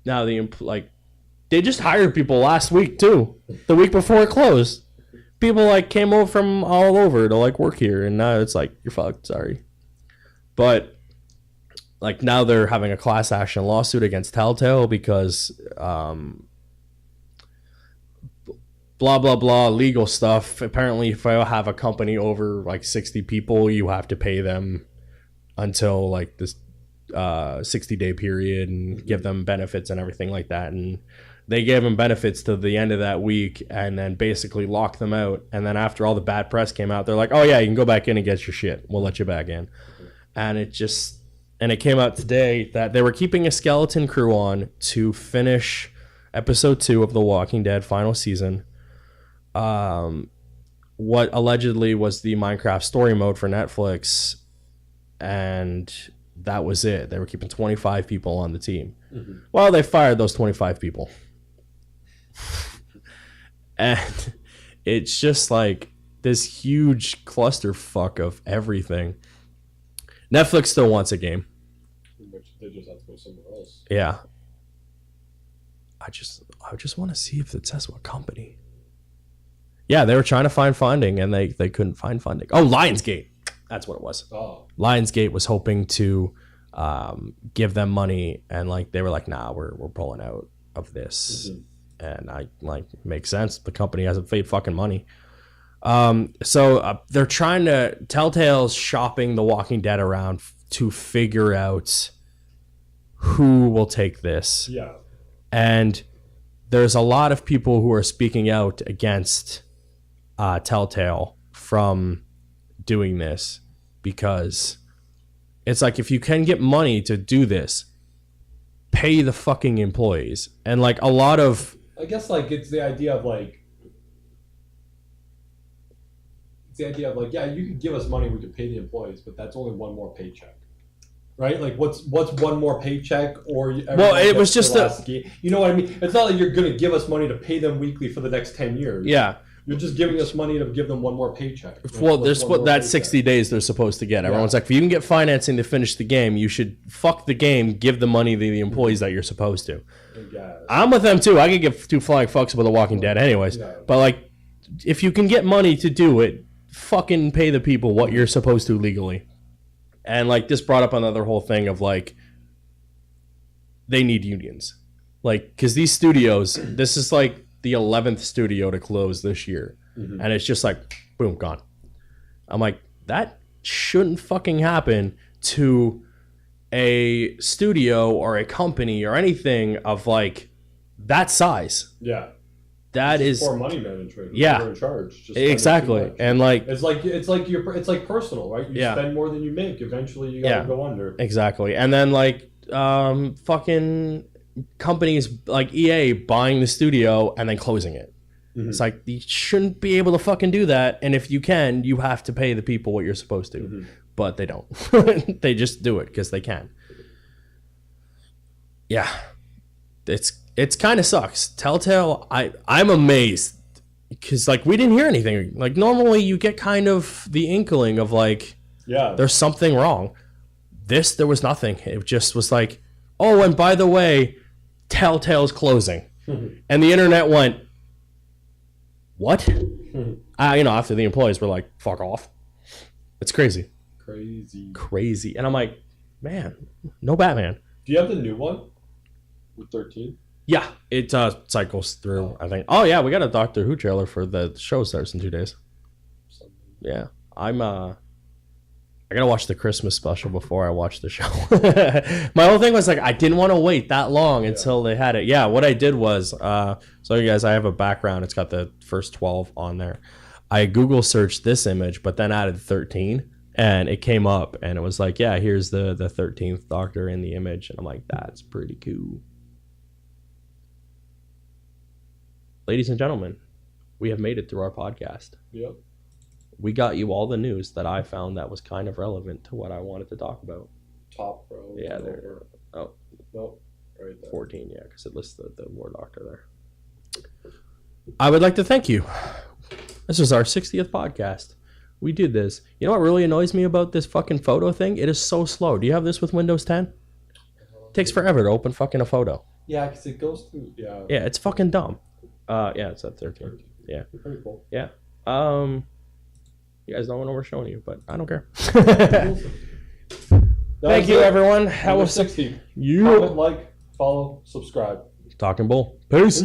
now they just hired people last week too. The week before it closed. People like came over from all over to like work here, and now it's like, you're fucked, sorry. But like now they're having a class action lawsuit against Telltale because blah blah blah legal stuff. Apparently if I have a company over like 60 people, you have to pay them until like this 60-day period and give them benefits and everything like that. And they gave them benefits to the end of that week and then basically locked them out. And then after all the bad press came out, they're like, oh yeah, you can go back in and get your shit. We'll let you back in. And it came out today that they were keeping a skeleton crew on to finish episode 2 of The Walking Dead final season. What allegedly was the Minecraft story mode for Netflix. And that was it. They were keeping 25 people on the team. Mm-hmm. Well, they fired those 25 people. And it's just like this huge clusterfuck of everything. Netflix still wants a game. Which they just have to go somewhere else. Yeah. I just want to see if it says what company. Yeah, they were trying to find funding and they couldn't find funding. Oh, Lionsgate. That's what it was. Oh. Lionsgate was hoping to give them money, and like they were like, nah, we're pulling out of this. Mm-hmm. And I like, makes sense. The company hasn't paid fucking money. So they're trying to, Telltale's shopping The Walking Dead around to figure out who will take this. Yeah. And there's a lot of people who are speaking out against Telltale from doing this, because it's like, if you can get money to do this, pay the fucking employees. And like a lot of, I guess like it's the idea of like, yeah, you can give us money, we can pay the employees, but that's only one more paycheck, right? Like what's one more paycheck? Or well, it was just you know what I mean? It's not like you're gonna give us money to pay them weekly for the next 10 years. Yeah. You're just giving us money to give them one more paycheck. Well, there's what that 60 days they're supposed to get. Everyone's like, if you can get financing to finish the game, you should fuck the game, give the money to the employees that you're supposed to. I'm with them too. I could give two flying fucks about The Walking Dead anyways. Yeah. But like, if you can get money to do it, fucking pay the people what you're supposed to legally. And like, this brought up another whole thing of like, they need unions. Like, because these studios, this is like the 11th studio to close this year. Mm-hmm. And it's just like, boom, gone. I'm like, that shouldn't fucking happen to a studio or a company or anything of like that size. Yeah. That is for money management. Yeah. In charge. Just exactly. And like, it's like personal, right? You spend more than you make. Eventually you gotta go under. Exactly. And then like, fucking companies like EA buying the studio and then closing it. Mm-hmm. It's like, you shouldn't be able to fucking do that. And if you can, you have to pay the people what you're supposed to. Mm-hmm. But they don't. They just do it because they can. Yeah. It's kind of sucks. Telltale, I'm amazed. Because like, we didn't hear anything. Like, normally you get kind of the inkling of like, Yeah. There's something wrong. There was nothing. It just was like, oh, and by the way, Telltale's closing. And the internet went, what? After the employees were like, fuck off. It's crazy. Crazy. And I'm like, man, no Batman. Do you have the new one? With 13? Yeah, it cycles through, I think. Oh, yeah, we got a Doctor Who trailer for the show starts in 2 days. Yeah, I gotta watch the Christmas special before I watch the show. My whole thing was like, I didn't want to wait that long until they had it. Yeah, what I did was, so you guys, I have a background. It's got the first 12 on there. I Google searched this image, but then added 13, and it came up, and it was like, yeah, here's the 13th Doctor in the image. And I'm like, that's pretty cool. Ladies and gentlemen, we have made it through our podcast. Yep. We got you all the news that I found that was kind of relevant to what I wanted to talk about. Top row. Yeah, there. Oh. Nope. Right there. 14, yeah, because it lists the War Doctor there. I would like to thank you. This is our 60th podcast. We did this. You know what really annoys me about this fucking photo thing? It is so slow. Do you have this with Windows 10? It takes forever to open fucking a photo. Yeah, because it goes through. Yeah. Yeah, it's fucking dumb. Yeah, it's at 13. Yeah. Pretty cool. Yeah. You guys don't know what we're showing you, but I don't care. Thank you, everyone. That was 60. You Comment, like, follow, subscribe. Talking Bull. Peace.